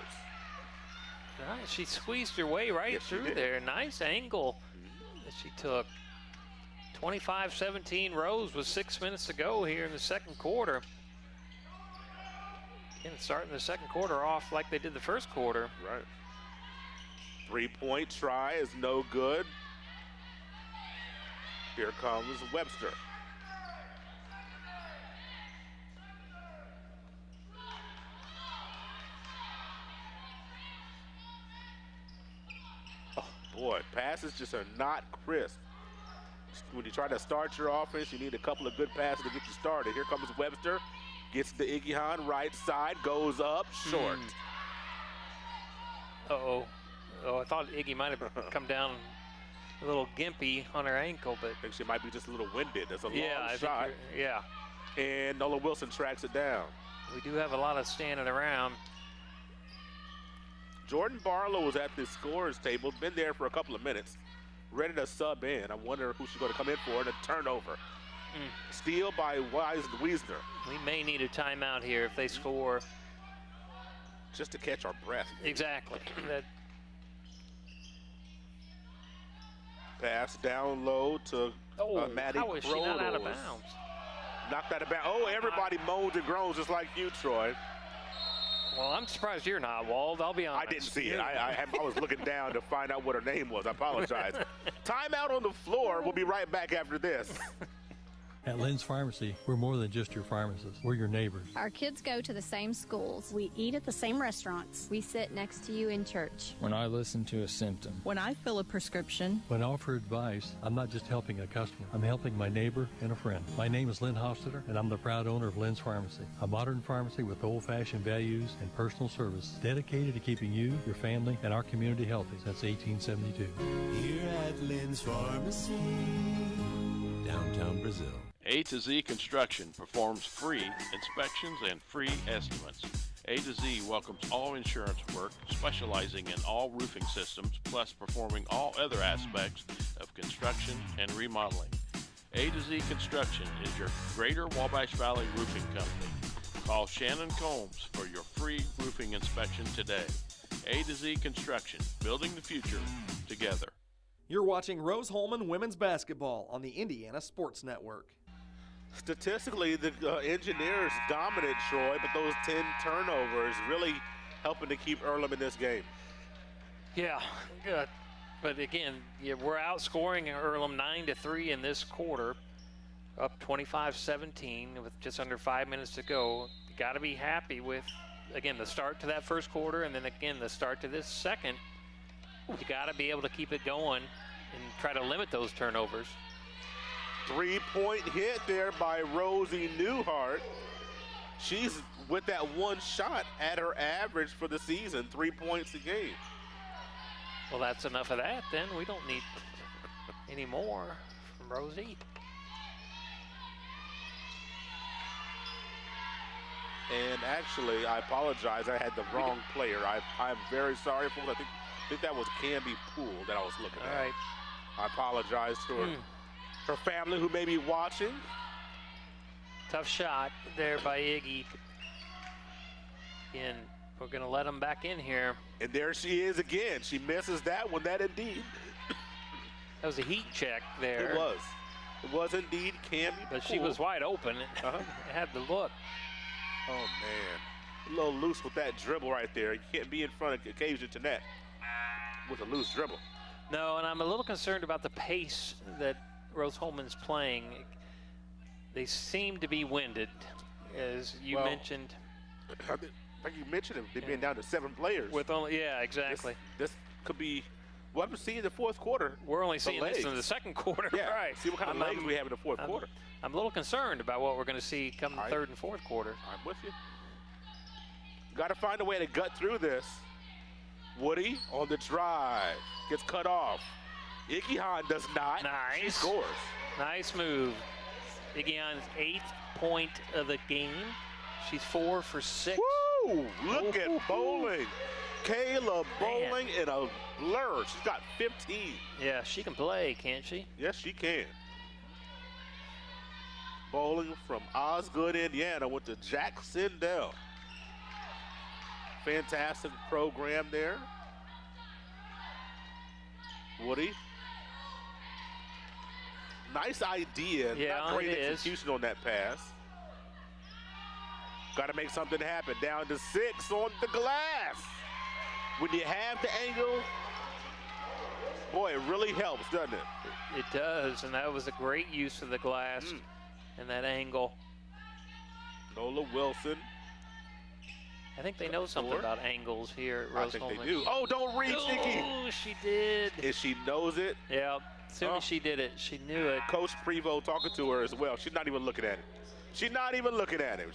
Nice. She squeezed her way right through there. Nice angle that she took. 25-17 Rose with 6 minutes to go here in the second quarter. Again, starting the second quarter off like they did the first quarter. Right. 3-point try is no good. Here comes Webster. Oh boy, passes just are not crisp. When you try to start your offense, you need a couple of good passes to get you started. Here comes Webster, gets the Iggy Han right side, goes up, short. Uh-oh. Oh, I thought Iggy might have come down a little gimpy on her ankle, but I think she might be just a little winded. That's a long I shot. think And Nola Wilson tracks it down. We do have a lot of standing around. Jordan Barlow was at the scorer's table, been there for a couple of minutes, ready to sub in. I wonder who she's going to come in for, and a turnover. Steal by Wiesner. We may need a timeout here if they score. Just to catch our breath. Exactly. Pass down low to Maddie how is she not out of bounds? Knocked out of bounds. Oh, everybody moans and groans just like you, Troy. Well, I'm surprised you're not, Wald. I'll be honest. I didn't see it. I was looking down to find out what her name was. I apologize. Timeout on the floor. We'll be right back after this. At Lynn's Pharmacy, we're more than just your pharmacist. We're your neighbors. Our kids go to the same schools. We eat at the same restaurants. We sit next to you in church. When I listen to a symptom. When I fill a prescription. When I offer advice, I'm not just helping a customer. I'm helping my neighbor and a friend. My name is Lynn Hofstadter, and I'm the proud owner of Lynn's Pharmacy, a modern pharmacy with old-fashioned values and personal service dedicated to keeping you, your family, and our community healthy since 1872. Here at Lynn's Pharmacy, downtown Brazil. A to Z Construction performs free inspections and free estimates. A to Z welcomes all insurance work, specializing in all roofing systems, plus performing all other aspects of construction and remodeling. A to Z Construction is your Greater Wabash Valley roofing company. Call Shannon Combs for your free roofing inspection today. A to Z Construction, building the future together. You're watching Rose-Hulman Women's Basketball on the Indiana Sports Network. Statistically, the Engineers dominant, Troy, but those 10 turnovers really helping to keep Earlham in this game. Yeah, good. But again, we're outscoring Earlham 9-3 in this quarter, up 25-17 with just under 5 minutes to go. You got to be happy with, again, the start to that first quarter, and then again the start to this second. You got to be able to keep it going and try to limit those turnovers. 3-point hit there by Rosie Newhart. She's with that one shot at her average for the season, 3 points a game. Well, that's enough of that then. We don't need any more from Rosie. And actually, I apologize. I had the wrong player. I'm very sorry, folks. I think that was Camby Poole that I was looking at. All right. I apologize to her family who may be watching. Tough shot there by Iggy. Again, we're going to let him back in here. And there she is again. She misses that one. That indeed. That was a heat check there. It was. It was indeed Camby But Poole. she was wide open. It had the look. Oh, man. A little loose with that dribble right there. You can't be in front of occasion to net with a loose dribble. No, and I'm a little concerned about the pace that Rose-Hulman's playing. They seem to be winded, as you mentioned. Like you mentioned, they've been down to 7 players. With only, exactly. This could be what we're seeing in the fourth quarter. We're only seeing this in the second quarter. Yeah, right. See what kind of legs we have in the fourth quarter. I'm a little concerned about what we're going to see come the third and fourth quarter. I'm with you. Got to find a way to gut through this. Woody on the drive. Gets cut off. Iggy Han does not. Nice. She scores. Nice move. Iggy Han's 8th point of the game. She's 4 for 6. Woo! Woo! Look at Bowling. Kayla Bowling in a blur. She's got 15. Yeah, she can play, can't she? Yes, she can. Bowling from Osgood, Indiana, went to Jacksonville. Fantastic program there. Woody. Nice idea. Yeah, not great it is. execution on that pass. Got to make something happen. Down to 6 on the glass. When you have the angle, boy, it really helps, doesn't it? It does, and that was a great use of the glass and that angle. Nola Wilson. I think they know something about angles here at Rose-Hulman. I think they do. Oh, don't reach, Nikki. Oh, she did. And she knows it. Yeah, as soon as she did it, she knew it. Coach Prevost talking to her as well. She's not even looking at it. She's not even looking at him.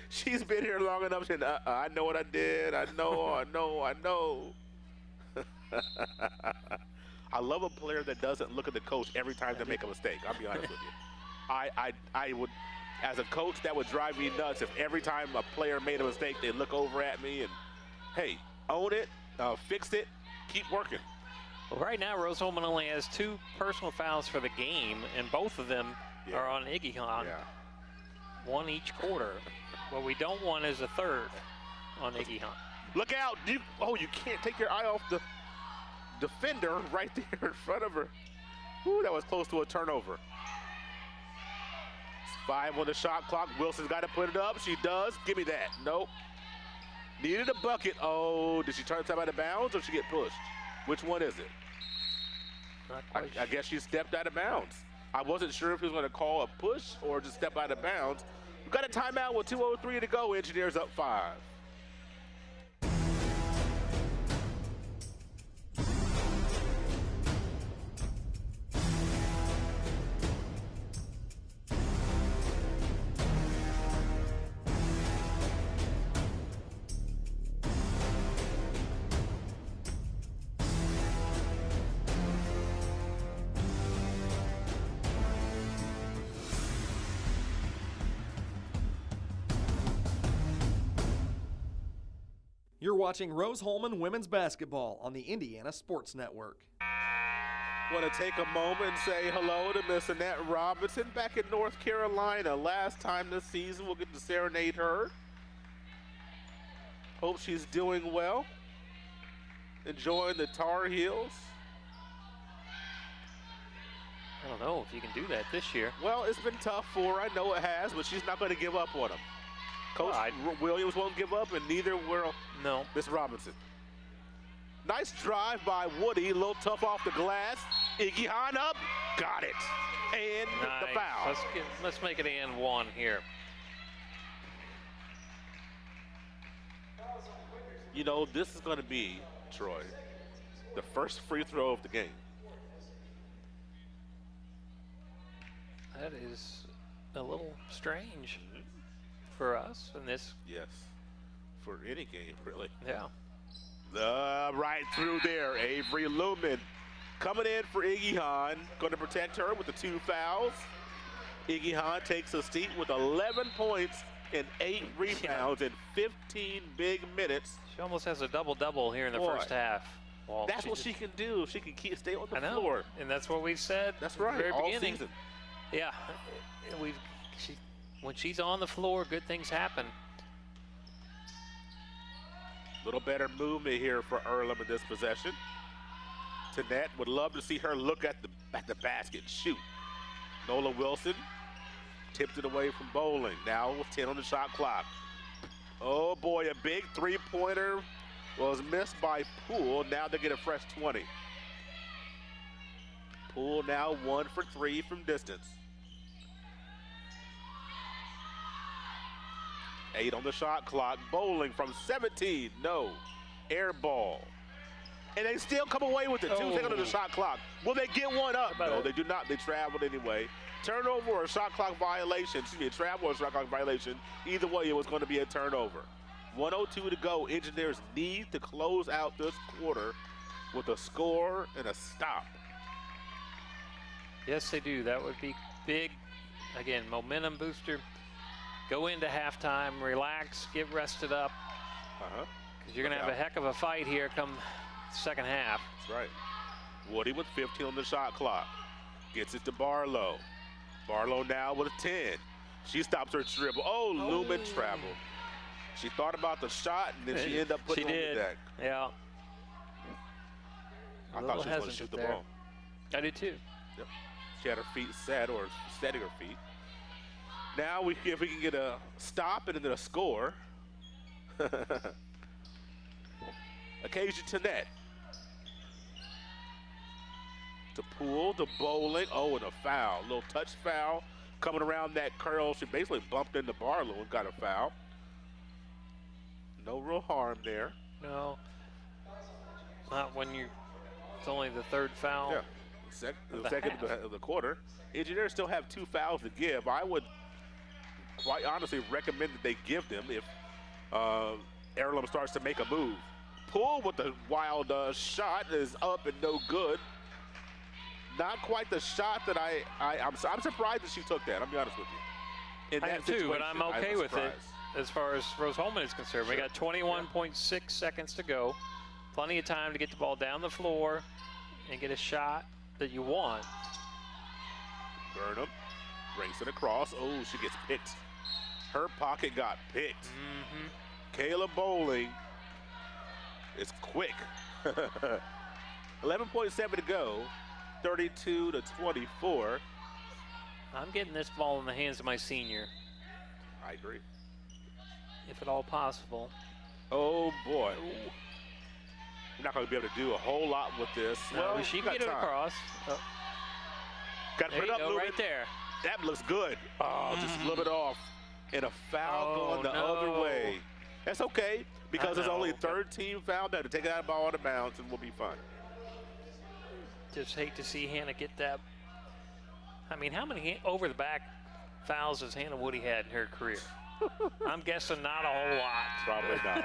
She's been here long enough. Saying, I know what I did. I know. I love a player that doesn't look at the coach every time they make a mistake. I'll be honest with you. I would, as a coach, that would drive me nuts if every time a player made a mistake, they look over at me and, hey, own it, fix it, keep working. Well, right now, Rose-Hulman only has 2 personal fouls for the game, and both of them are on Iggy Hunt. Yeah. 1 each quarter. What we don't want is a 3rd on Iggy Hunt. Look out. You can't take your eye off the defender right there in front of her. Ooh, that was close to a turnover. It's 5 on the shot clock. Wilson's got to put it up. She does. Give me that. Nope. Needed a bucket. Oh, did she turn time out of bounds or did she get pushed? Which one is it? I guess she stepped out of bounds. I wasn't sure if he was going to call a push or just step out of bounds. We've got a timeout with 2:03 to go. Engineers up 5. You're watching Rose-Hulman Women's Basketball on the Indiana Sports Network. Want to take a moment and say hello to Miss Annette Robinson back in North Carolina. Last time this season, we'll get to serenade her. Hope she's doing well. Enjoying the Tar Heels. I don't know if you can do that this year. Well, it's been tough for her. I know it has, but she's not going to give up on them. Coach Williams won't give up, and neither will Miss Robinson. Nice drive by Woody. A little tough off the glass. Iggy Hunt up. Got it. And the foul. Let's make it an and 1 here. You know, this is going to be, Troy, the first free throw of the game. That is a little strange for us in this. Yes, for any game, really. Yeah. Right through there, Avery Lumen coming in for Iggy Hunt. Going to protect her with the 2 fouls. Iggy Hunt takes a seat with 11 points and 8 rebounds in 15 big minutes. She almost has a double-double here in the first half. Well, that's what she can do. She can stay on the floor. And that's what we said. That's right, at the very all beginning. season. Yeah, when she's on the floor, good things happen. Little better movement here for Earlham in this possession. Tanette would love to see her look at the basket and shoot. Nola Wilson tipped it away from Bowling. Now with 10 on the shot clock. Oh boy, a big 3-pointer was missed by Poole. Now they get a fresh 20. Poole now 1 for 3 from distance. 8 on the shot clock. Bowling from 17. No. Air ball. And they still come away with it. 2 seconds on the shot clock. Will they get one up? No, they do not. They traveled anyway. Turnover or shot clock violation. Excuse me, a travel or shot clock violation. Either way, it was going to be a turnover. 1:02 to go. Engineers need to close out this quarter with a score and a stop. Yes, they do. That would be big. Again, momentum booster. go into halftime, relax, get rested up. Because you're going to have a heck of a fight here come second half. That's right. Woody with 15 on the shot clock. Gets it to Barlow. Barlow now with a 10. She stops her dribble. Oh, Lumen travel. She thought about the shot, and then she ended up putting it on the deck. Yeah. I thought she was going to shoot the ball. I did too. Yep. She had her feet set, or setting her feet. Now, if we can get a stop and then a score. Occasion to net. To Poole, to Bowling. Oh, and a foul. Little touch foul. Coming around that curl. She basically bumped into Barlow and got a foul. No real harm there. No. Not when it's only the third foul. Yeah. The second of the quarter. Engineers still have 2 fouls to give. I would quite honestly recommend that they give them if Earlham starts to make a move. Poole with the wild shot is up and no good. Not quite the shot that I'm surprised that she took that. I'll be honest with you. I am too, but I'm okay with it as far as Rose-Hulman is concerned. Sure. We got 21.6 seconds to go. Plenty of time to get the ball down the floor and get a shot that you want. Burnham brings it across. Oh, she gets picked. Her pocket got picked. Kayla Bowling is quick. 11.7 to go. 32 to 24. I'm getting this ball in the hands of my senior. I agree. If at all possible. Oh, boy. Ooh. We're not going to be able to do a whole lot with this. No, well, she can get it across. Oh. Got to put it up, right there. That looks good. Oh, just a little bit off. And a foul going the other way. That's okay, because it's only third team foul. To take that ball out of bounds, and we'll be fine. Just hate to see Hannah get that. I mean, how many over-the-back fouls has Hannah Woody had in her career? I'm guessing not a whole lot. Probably not.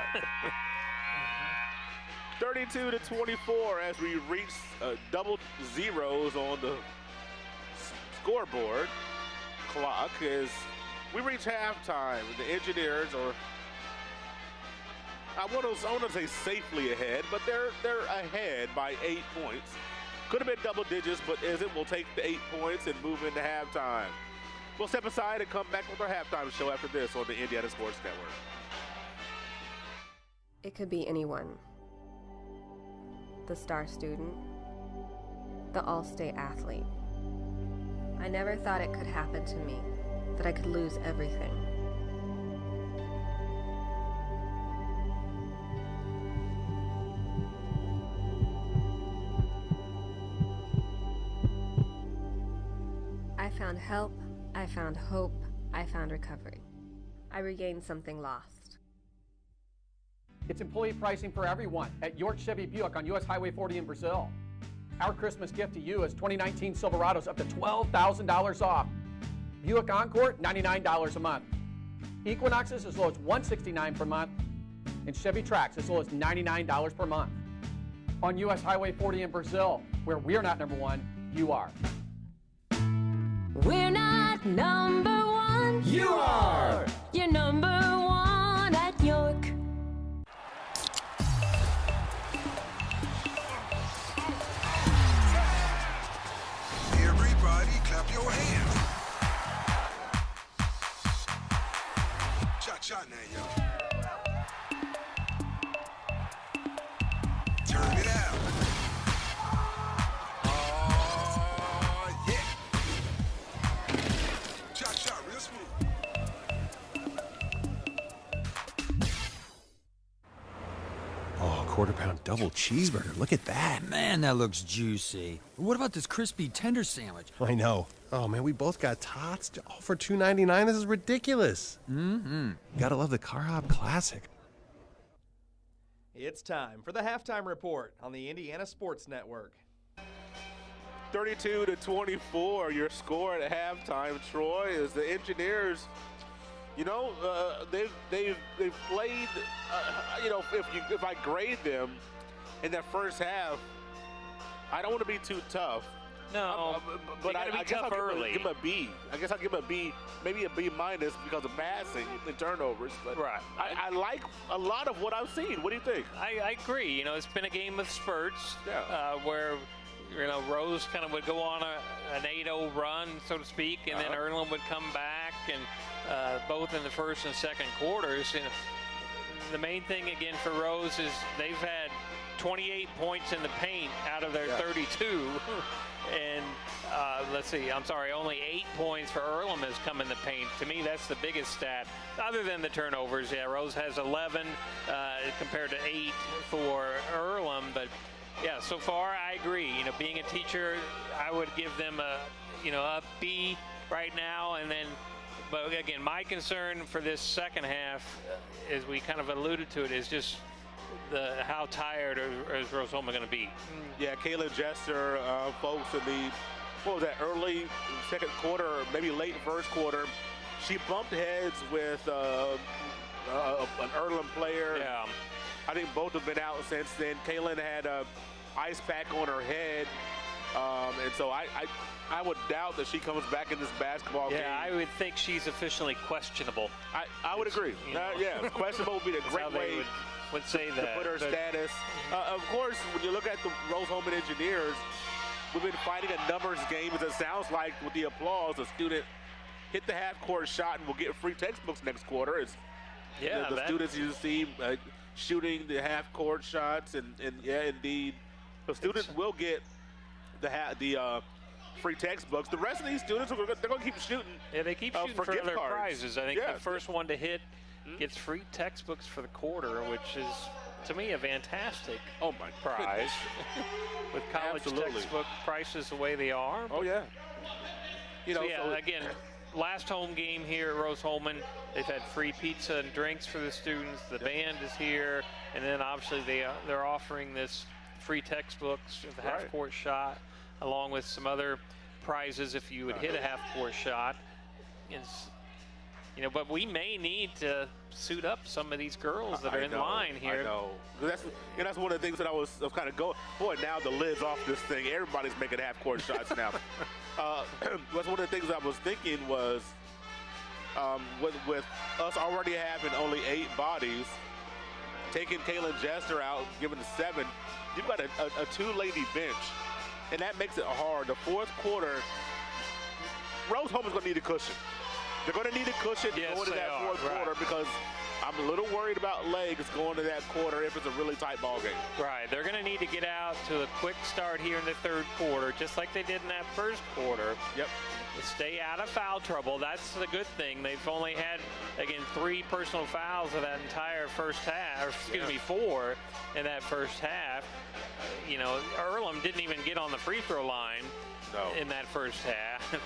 32 to 24 as we reach double zeros on the scoreboard clock as we reach halftime. The Engineers are, I want to say safely ahead, but they're ahead by 8 points. Could have been double digits, but isn't. We'll take the 8 points and move into halftime. We'll step aside and come back with our halftime show after this on the Indiana Sports Network. It could be anyone. The star student, the all-state athlete. I never thought it could happen to me, that I could lose everything. I found help, I found hope, I found recovery. I regained something lost. It's employee pricing for everyone at York Chevy Buick on US Highway 40 in Brazil. Our Christmas gift to you is 2019 Silverados up to $12,000 off. Buick Encore, $99 a month. Equinoxes as low as $169 per month. And Chevy Trax as low as $99 per month. On US Highway 40 in Brazil, where we're not number one, you are. We're not number one. You are. You're number one at York. Everybody clap your hands. Cha-cha now, y'all. Turn it out. Quarter-pound double cheeseburger. Look at that. Man, that looks juicy. What about this crispy tender sandwich? I know. Oh, man, we both got tots. All for $2.99. This is ridiculous. Gotta love the Car Hop Classic. It's time for the halftime report on the Indiana Sports Network. 32 to 24, your score at halftime, Troy, is the Engineers. You know, they've played. You know, if I grade them in that first half, I don't want to be too tough, No, but I be guess tough I'll early. give him a B. I guess I'll give him a B, maybe a B minus because of passing and turnovers. But right. I like a lot of what I've seen. What do you think? I agree. You know, it's been a game of spurts where, you know, Rose kind of would go on an 8-0 run, so to speak, and then Earlham would come back, and both in the first and second quarters. And the main thing, again, for Rose is they've had 28 points in the paint out of their 32. And let's see, I'm sorry, only 8 points for Earlham has come in the paint. To me, that's the biggest stat, other than the turnovers. Yeah, Rose has 11 compared to 8 for Earlham. But, yeah, so far I agree. You know, being a teacher, I would give them a B right now. And then, but again, my concern for this second half, as we kind of alluded to it, is just how tired is Rose-Hulman going to be? Yeah, Kayla Jester, folks, in the, what was that, early second quarter, or maybe late first quarter, she bumped heads with an Earlham player. Yeah. I think both have been out since then. Kaylin had a ice pack on her head, and so I would doubt that she comes back in this basketball game. Yeah, I would think she's officially questionable. I would agree. Yeah, questionable would be a great way would say to put her status. Of course, when you look at the Rose-Hulman Engineers, we've been fighting a numbers game, as it sounds like, with the applause. A student hit the half-court shot and will get free textbooks next quarter. It's, the students you see shooting the half-court shots, and yeah, indeed, the students will get the free textbooks. The rest of these students, they're going to keep shooting. Yeah, they keep shooting for gift other cards. prizes. I think the first one to hit gets free textbooks for the quarter, which is, to me, a fantastic prize. With college textbook prices the way they are. Oh, yeah. Again, last home game here at Rose-Hulman, they've had free pizza and drinks for the students. The band is here, and then obviously they're offering this free textbooks with the half-court shot, along with some other prizes if you would hit a half-court shot. But we may need to suit up some of these girls that are in line here. I know. That's one of the things that I was kind of going, boy, now the lid's off this thing. Everybody's making half-court shots now. That's one of the things I was thinking was, with us already having only 8 bodies, taking Kaylin Jester out, giving it 7, you've got a 2-lady bench, and that makes it hard. The fourth quarter, Rose-Hulman's going to need a cushion. They're going to need a cushion going to that fourth quarter, because I'm a little worried about legs going to that quarter if it's a really tight ball game. Right. They're going to need to get out to a quick start here in the third quarter, just like they did in that first quarter. Yep. Stay out of foul trouble. That's the good thing. They've only had, again, 3 personal fouls of that entire first half, or excuse me, 4 in that first half. Earlham didn't even get on the free throw line in that first half.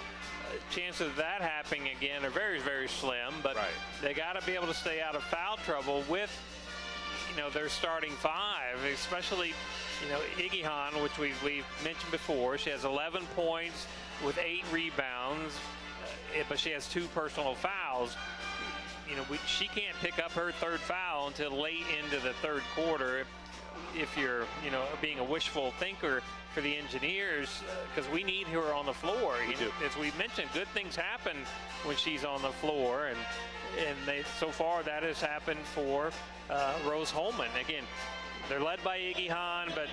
Chances of that happening again are very, very slim, but they got to be able to stay out of foul trouble with, their starting 5, especially, Iggy Han, which we've mentioned before. She has 11 points with 8 rebounds, but she has 2 personal fouls. She can't pick up her third foul until late into the third quarter. If you're, being a wishful thinker for the Engineers, because we need her on the floor. As we mentioned, good things happen when she's on the floor, and so far that has happened for Rose-Hulman. Again, they're led by Iggy Han, but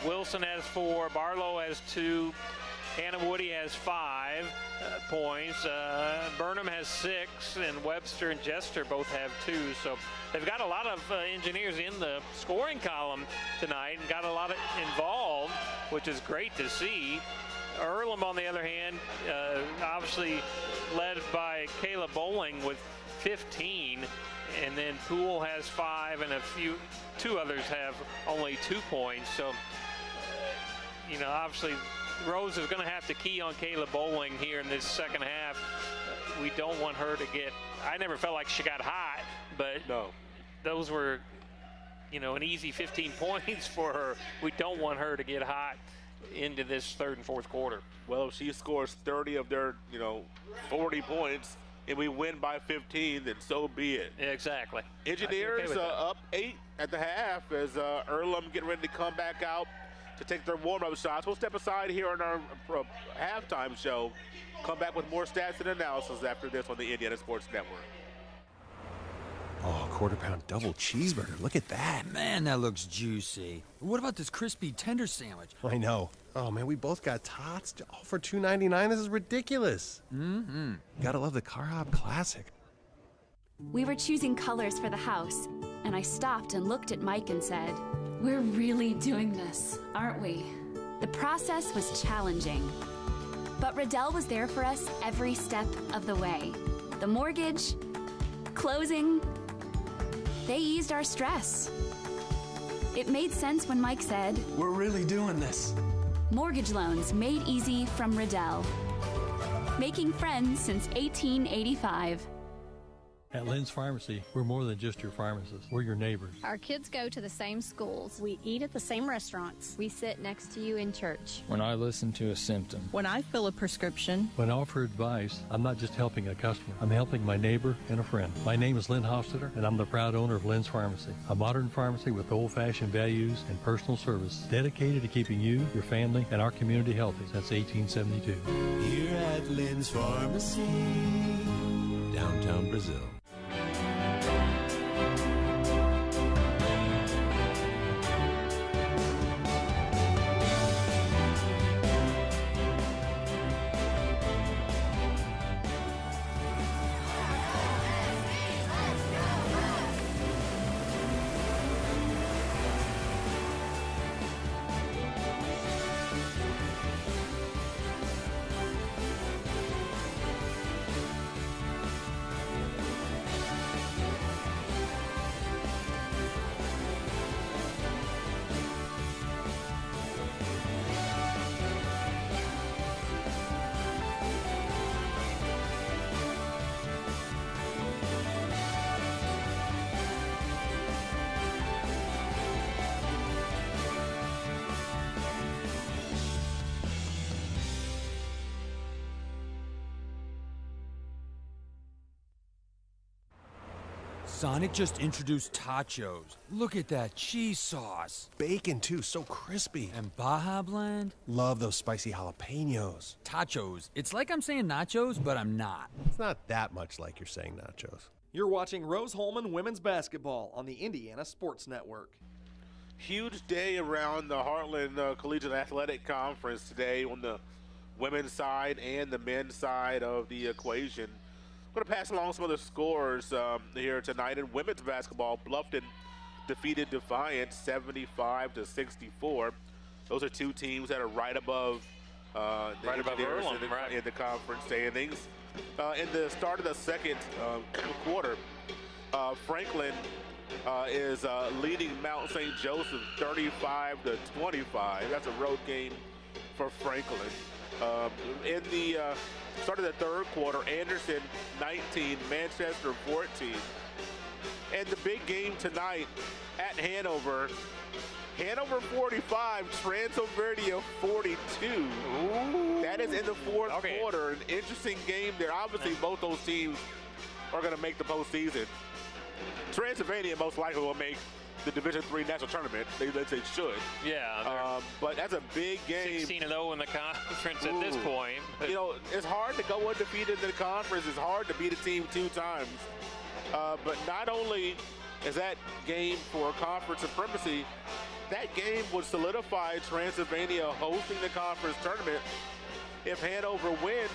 Wilson has 4, Barlow has 2, Hannah Woody has 5 points. Burnham has 6, and Webster and Jester both have 2. So they've got a lot of Engineers in the scoring column tonight and got a lot involved, which is great to see. Earlham, on the other hand, obviously led by Kayla Bowling with 15, and then Poole has 5, and 2 others have only 2 points. So, obviously Rose is going to have to key on Kayla Bowling here in this second half. We don't want her to get, I never felt like she got hot, but those were, an easy 15 points for her. We don't want her to get hot into this third and fourth quarter. Well, if she scores 30 of their, 40 points and we win by 15, then so be it. Exactly. Engineers up 8 at the half as Earlham getting ready to come back out to take their warm-up shots. We'll step aside here on our halftime show. Come back with more stats and analysis after this on the Indiana Sports Network. Oh, quarter-pound double cheeseburger. Look at that. Man, that looks juicy. What about this crispy tender sandwich? I know. Oh, man, we both got tots. All for $2.99. This is ridiculous. Mm-hmm. Gotta love the Car Hop Classic. We were choosing colors for the house, and I stopped and looked at Mike and said, "We're really doing this, aren't we?" The process was challenging, but Riddell was there for us every step of the way. The mortgage, closing, they eased our stress. It made sense when Mike said, "We're really doing this." Mortgage loans made easy from Riddell. Making friends since 1885. At Lynn's Pharmacy, we're more than just your pharmacist. We're your neighbors. Our kids go to the same schools. We eat at the same restaurants. We sit next to you in church. When I listen to a symptom. When I fill a prescription. When I offer advice, I'm not just helping a customer. I'm helping my neighbor and a friend. My name is Lynn Hofstadter, and I'm the proud owner of Lynn's Pharmacy, a modern pharmacy with old-fashioned values and personal service dedicated to keeping you, your family, and our community healthy since 1872. Here at Lynn's Pharmacy, downtown Brazil. Sonic just introduced tachos. Look at that cheese sauce. Bacon, too, so crispy. And Baja Blend. Love those spicy jalapenos. Tachos. It's like I'm saying nachos, but I'm not. It's not that much like you're saying nachos. You're watching Rose-Hulman Women's Basketball on the Indiana Sports Network. Huge day around the Heartland Collegiate Athletic Conference today on the women's side and the men's side of the equation. I'm going to pass along some of the scores here tonight. In women's basketball, Bluffton defeated Defiant 75-64. Those are two teams that are right above Earlham, in the conference standings. In the start of the second quarter, Franklin is leading Mount St. Joseph 35-25. That's a road game for Franklin. In the start of the third quarter, Anderson 19, Manchester 14. And the big game tonight at Hanover, Hanover 45, Transylvania 42. Ooh. That is in the fourth quarter. An interesting game there. Obviously, both those teams are going to make the postseason. Transylvania most likely will make the Division III national tournament. They should. Yeah. But that's a big game. 16-0 in the conference at this point. You know, it's hard to go undefeated in the conference. It's hard to beat a team two times. But not only is that game for conference supremacy, that game would solidify Transylvania hosting the conference tournament. If Hanover wins,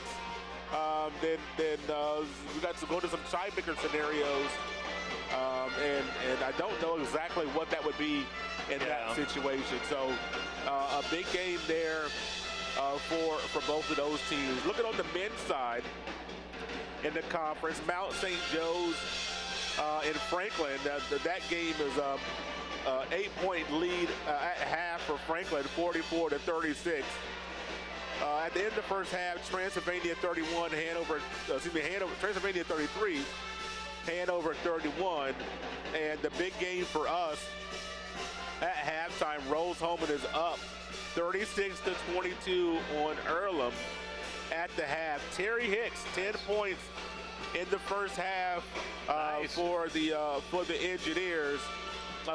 then we got to go to some tiebreaker scenarios. And I don't know exactly what that would be in that situation. So a big game there for both of those teams. Looking on the men's side in the conference, Mount St. Joe's in Franklin. That game is a 8-point lead at half for Franklin, 44-36. At the end of the first half, Transylvania 31, Transylvania 33. Hanover 31, and the big game for us at halftime, Rose-Hulman is up 36-22 on Earlham at the half. Terry Hicks, 10 points in the first half for the Engineers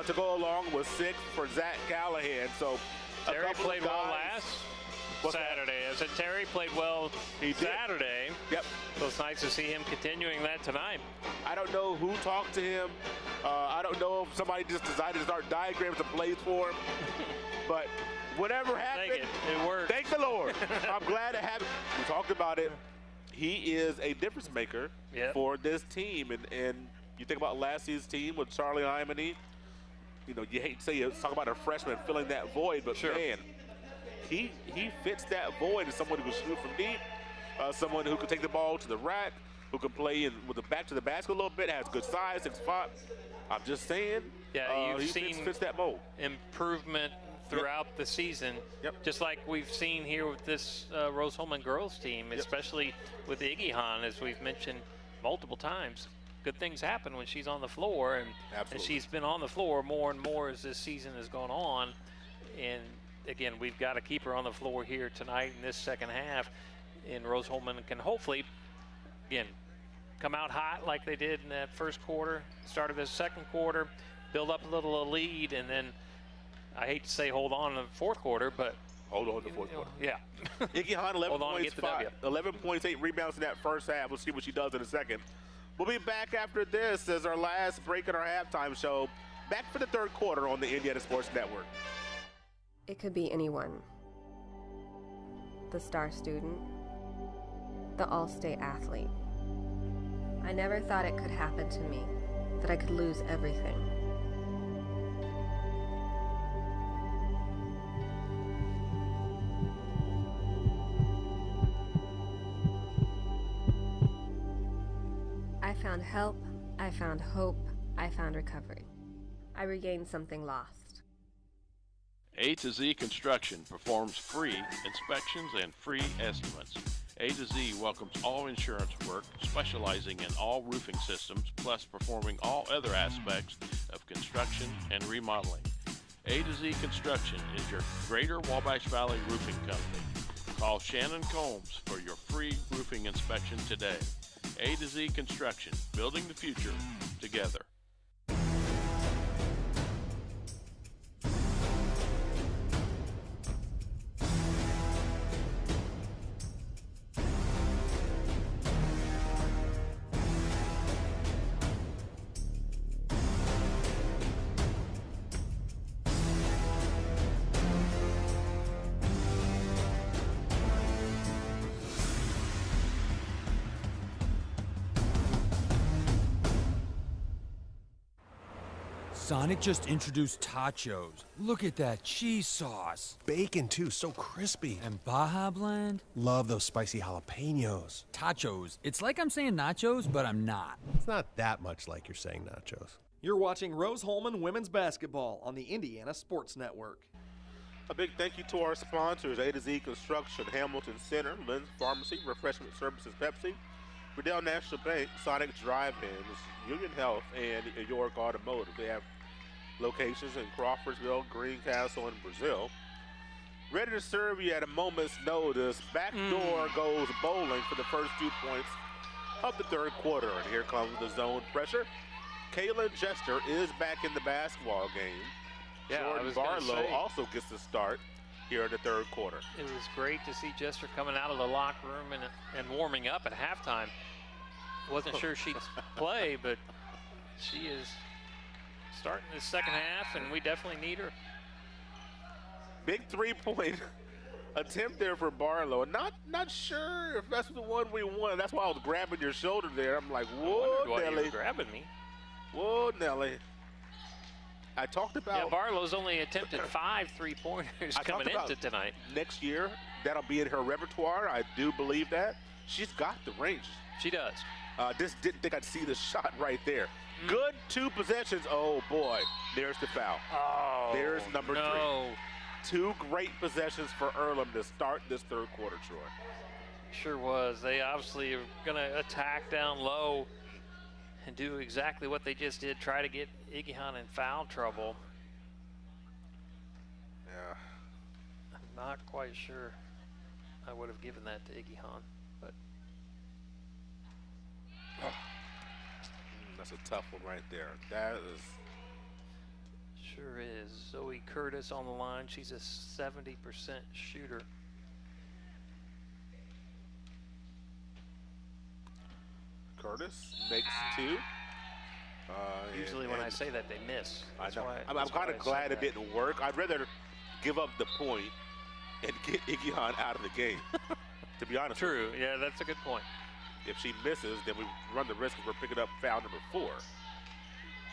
to go along with 6 for Zach Callahan. So Terry played well last Saturday. I said Terry played well Saturday. Yep. So it's nice to see him continuing that tonight. I don't know who talked to him. I don't know if somebody just decided to start diagrams of plays for him. But whatever happened, it worked. Thank the Lord. I'm glad it happened. We talked about it. He is a difference maker for this team. And you think about last season's team with Charlie Imony. You know, you hate to say you talk about a freshman filling that void, but man, he fits that void as someone who can shoot from deep, someone who can take the ball to the rack, who can play with the back to the basket a little bit, has good size, 6'5". I'm just saying, you've he seen fits that mold. Improvement throughout the season, just like we've seen here with this Rose-Hulman girls team, especially with Iggy Hahn, as we've mentioned multiple times. Good things happen when she's on the floor, and she's been on the floor more and more as this season has gone on. And again, we've got to keep her on the floor here tonight in this second half. And Rose-Hulman can hopefully, again, come out hot like they did in that first quarter, start of the second quarter, build up a little lead, and then I hate to say hold on in the fourth quarter, but hold on in the fourth quarter. Yeah. Iggy Hahn, 11 points, 11 11 points, 8 rebounds in that first half. We'll see what she does in a second. We'll be back after this as our last break in our halftime show. Back for the third quarter on the Indiana Sports Network. It could be anyone. The star student, the all-state athlete. I never thought it could happen to me, that I could lose everything. I found help, I found hope, I found recovery. I regained something lost. A to Z Construction performs free inspections and free estimates. A to Z welcomes all insurance work, specializing in all roofing systems, plus performing all other aspects of construction and remodeling. A to Z Construction is your Greater Wabash Valley roofing company. Call Shannon Combs for your free roofing inspection today. A to Z Construction, building the future together. Sonic just introduced tachos. Look at that cheese sauce. Bacon, too, so crispy. And Baja Blend. Love those spicy jalapenos. Tachos. It's like I'm saying nachos, but I'm not. It's not that much like you're saying nachos. You're watching Rose-Hulman Women's Basketball on the Indiana Sports Network. A big thank you to our sponsors, A to Z Construction, Hamilton Center, Lynn's Pharmacy, Refreshment Services Pepsi, Riddell National Bank, Sonic Drive-Ins, Union Health, and York Automotive. They have locations in Crawfordsville, Greencastle, and Brazil. Ready to serve you at a moment's notice. Backdoor goes bowling for the first 2 points of the third quarter. And here comes the zone pressure. Kaylin Jester is back in the basketball game. Jordan Barlow also gets the start here in the third quarter. It was great to see Jester coming out of the locker room and warming up at halftime. Wasn't sure she'd play, but she is starting the second half, and we definitely need her. Big three-point attempt there for Barlow. Not sure if that's the one we won. That's why I was grabbing your shoulder there. I'm like, whoa, Nelly. Nelly. You were grabbing me. Whoa, Nelly. I talked about. Yeah, Barlow's only attempted 5 3-pointers coming into tonight. Next year, that'll be in her repertoire. I do believe that. She's got the range. She does. Just didn't think I'd see the shot right there. Good 2 possessions. Oh, boy. There's the foul. Oh, there's number 3. 2 great possessions for Earlham to start this third quarter, Troy. Sure was. They obviously are going to attack down low and do exactly what they just did, try to get Iggy Hahn in foul trouble. Yeah. I'm not quite sure I would have given that to Iggy Hahn, but. That's a tough one right there. That is. Sure is. Zoe Curtis on the line. She's a 70% shooter. Curtis makes 2. Usually when I say that, they miss. I know. I'm kind of glad it didn't work. I'd rather give up the point and get Igyon out of the game, to be honest. True. Yeah, that's a good point. If she misses, then we run the risk of her picking up foul number 4.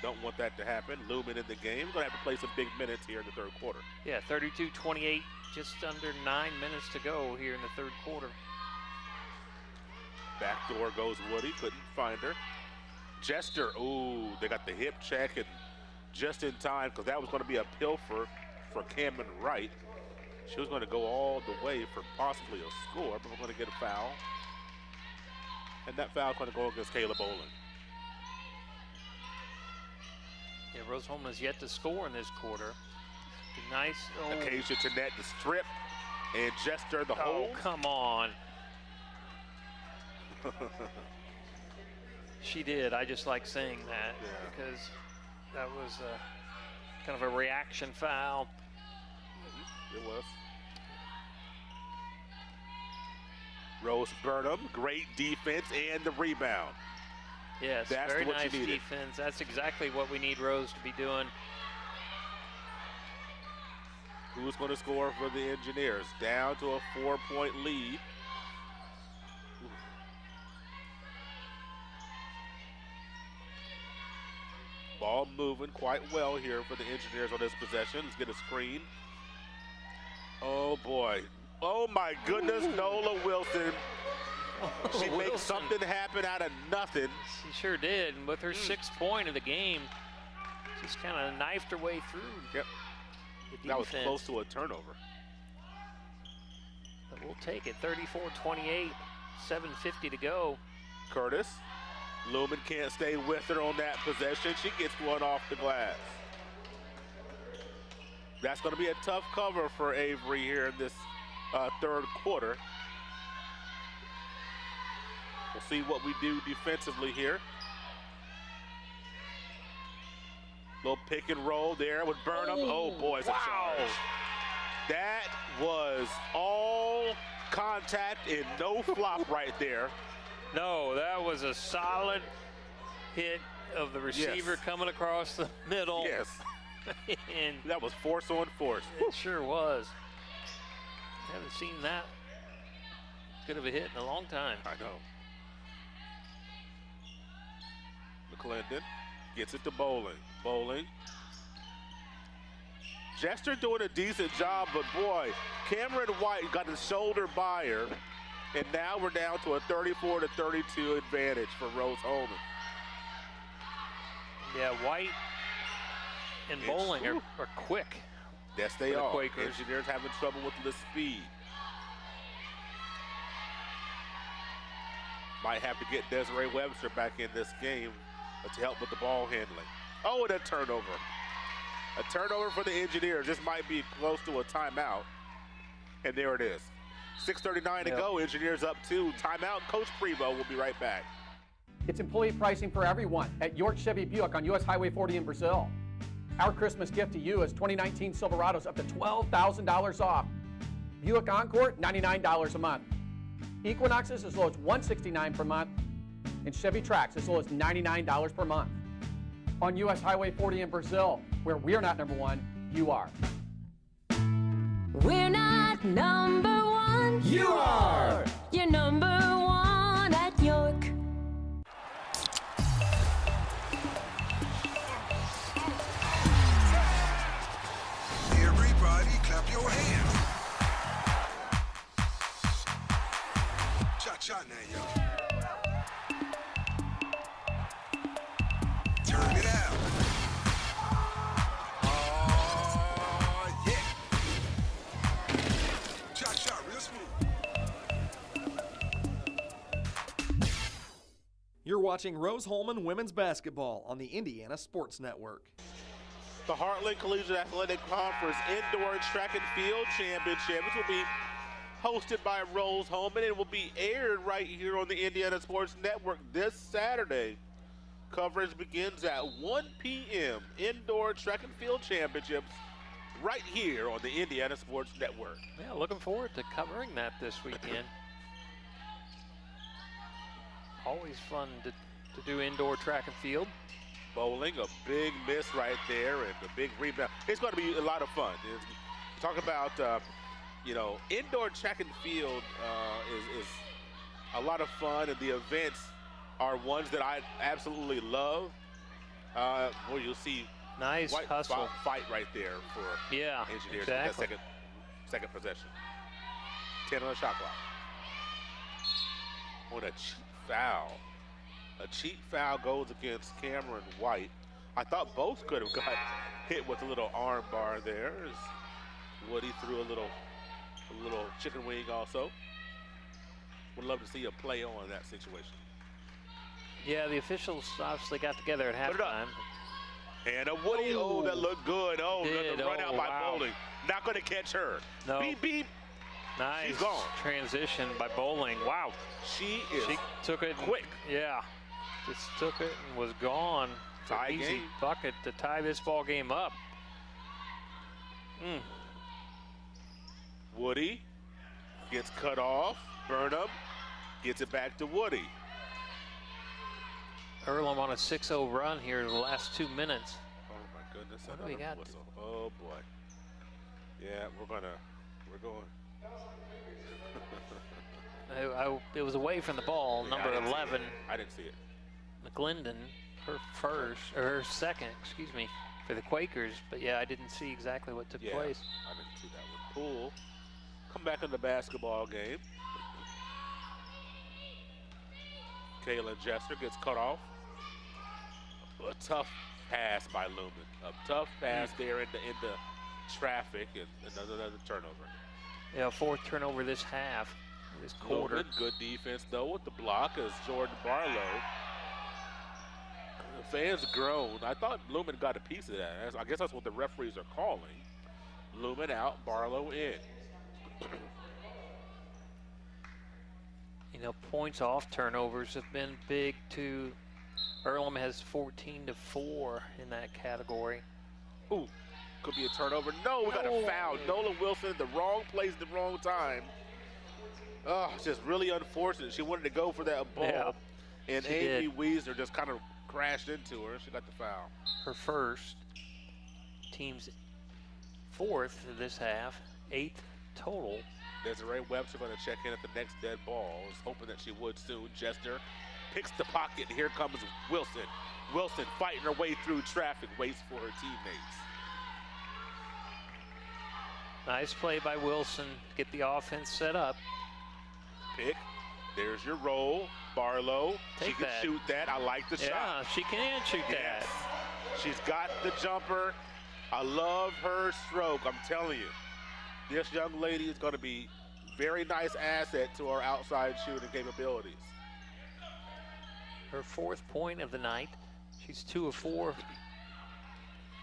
Don't want that to happen. Lumen in the game. Going to have to play some big minutes here in the third quarter. Yeah, 32-28, just under 9 minutes to go here in the third quarter. Back door goes Woody. Couldn't find her. Jester, ooh, they got the hip check and just in time because that was going to be a pilfer for Cameron Wright. She was going to go all the way for possibly a score, but we're going to get a foul. And that foul is going to go against Kayla Bowling. Yeah, Rose-Hulman has yet to score in this quarter. Nice. Oh. Occasion to net the strip and Jester the hold. Oh, come on. She did. I just like saying that because that was kind of a reaction foul. It was. Rose Burnham, great defense and the rebound. Yes, that's very what nice you needed. defense. That's exactly what we need Rose to be doing. Who's going to score for the Engineers? Down to a 4-point lead. Ball moving quite well here for the Engineers on this possession. Let's get a screen. Oh boy. Oh my goodness, ooh. Nola Wilson. She makes something happen out of nothing. She sure did. And with her 6th point of the game, she's kind of knifed her way through. Yep. That was close to a turnover. But we'll take it. 34-28, 7:50 to go. Curtis. Lumen can't stay with her on that possession. She gets one off the glass. That's going to be a tough cover for Avery here in this third quarter. We'll see what we do defensively here. Little pick and roll there with Burnham. Oh boy, it's a charge. That was all contact and no flop right there. No, that was a solid hit of the receiver coming across the middle. Yes. And that was force on force. It sure was. Haven't seen that good of a hit in a long time. I know. McClendon gets it to Bowling. Bowling. Jester doing a decent job, but boy, Cameron White got his shoulder by her. And now we're down to a 34-32 advantage for Rose-Hulman. Yeah, White and Bowling are quick. Yes, they are. Quakers. Engineers having trouble with the speed. Might have to get Desiree Webster back in this game to help with the ball handling. Oh, and a turnover. A turnover for the Engineers. This might be close to a timeout. And there it is. 6:39 to go. Engineers up 2. Timeout. Coach Prevo will be right back. It's employee pricing for everyone at York Chevy Buick on US Highway 40 in Brazil. Our Christmas gift to you is 2019 Silverados up to $12,000 off. Buick Encore, $99 a month. Equinoxes as low as $169 per month. And Chevy Trax as low as $99 per month. On US Highway 40 in Brazil, where we're not number 1, you are. We're not number 1. You are. You're number 1 at York. Everybody clap your hands. Cha-cha now, y'all. Turn it out. Oh, yeah. Cha-cha, real smooth. You're watching Rose-Hulman Women's Basketball on the Indiana Sports Network. The Heartland Collegiate Athletic Conference Indoor Track and Field Championship, which will be hosted by Rose-Hulman and will be aired right here on the Indiana Sports Network this Saturday. Coverage begins at 1 p.m. Indoor Track and Field Championships right here on the Indiana Sports Network. Yeah, looking forward to covering that this weekend. Always fun to do indoor track and field. Bowling, a big miss right there, and a big rebound. It's going to be a lot of fun. Talk about, indoor track and field is a lot of fun, and the events are ones that I absolutely love. Well, you'll see nice hustle fight right there for Engineers. Exactly. That second possession. 10 on the shot clock. What a cheap foul. A cheap foul goes against Cameron White. I thought both could have got hit with a little arm bar there. As Woody threw a little chicken wing also. Would love to see a play on that situation. Yeah, the officials obviously got together at halftime. And a Woody, that looked good. The run out by Bowling. Not going to catch her. No. Beep, beep. Nice She's gone. Transition by Bowling. Wow. She took it quick. Yeah. Just took it and was gone. Tie easy game. Bucket to tie this ball game up. Woody gets cut off. Burnham gets it back to Woody. Earlham on a 6-0 run here in the last 2 minutes. Oh my goodness! What do we got? Whistle. Oh boy. Yeah, we're going. It was away from the ball. Yeah, number 11. I didn't see it. McClendon, her second, excuse me, for the Quakers. But yeah, I didn't see exactly what took place. I didn't see that one. Poole, come back in the basketball game. Kaylin Jester gets cut off. A tough pass by Lumen. A tough pass there into traffic, and another turnover. Yeah, fourth turnover this half, this quarter. Lumen, good defense though with the block as Jordan Barlow. The fans groaned. I thought Lumen got a piece of that. I guess that's what the referees are calling. Lumen out, Barlow in. Points off turnovers have been big too. Earlham has 14-4 in that category. Ooh, could be a turnover. No, we got a foul. Nola Wilson in the wrong place at the wrong time. Oh, it's just really unfortunate. She wanted to go for that ball, and Amy Wiesner just kind of crashed into her. She got the foul. Her first, team's fourth this half, 8th total. Desiree Webster going to check in at the next dead ball. I was hoping that she would soon. Jester picks the pocket, and here comes Wilson. Wilson fighting her way through traffic, waits for her teammates. Nice play by Wilson to get the offense set up. Pick. There's your roll. Barlow. Take she can that. shoot that. I like the shot. Yeah, she can shoot that. She's got the jumper. I love her stroke. I'm telling you. This young lady is going to be very nice asset to our outside shooting capabilities. Her 4th point of the night. She's 2 of 4.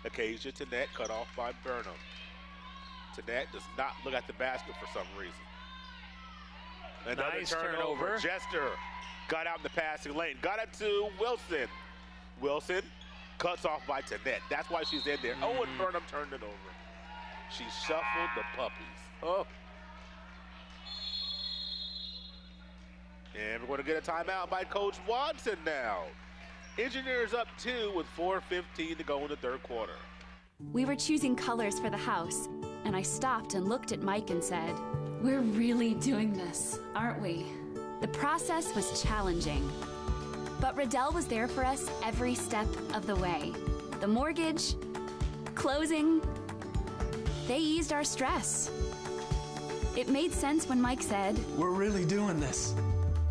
Acacia Tanette cut off by Burnham. Tanette does not look at the basket for some reason. Another nice turnover. Jester got out in the passing lane. Got it to Wilson. Wilson cuts off by Tanette. That's why she's in there. Oh, and Burnham turned it over. She shuffled the puppies. Oh. And we're going to get a timeout by Coach Watson now. Engineers up 2 with 4:15 to go in the third quarter. We were choosing colors for the house, and I stopped and looked at Mike and said, "We're really doing this, aren't we?" The process was challenging, but Riddell was there for us every step of the way. The mortgage, closing, they eased our stress. It made sense when Mike said, "We're really doing this."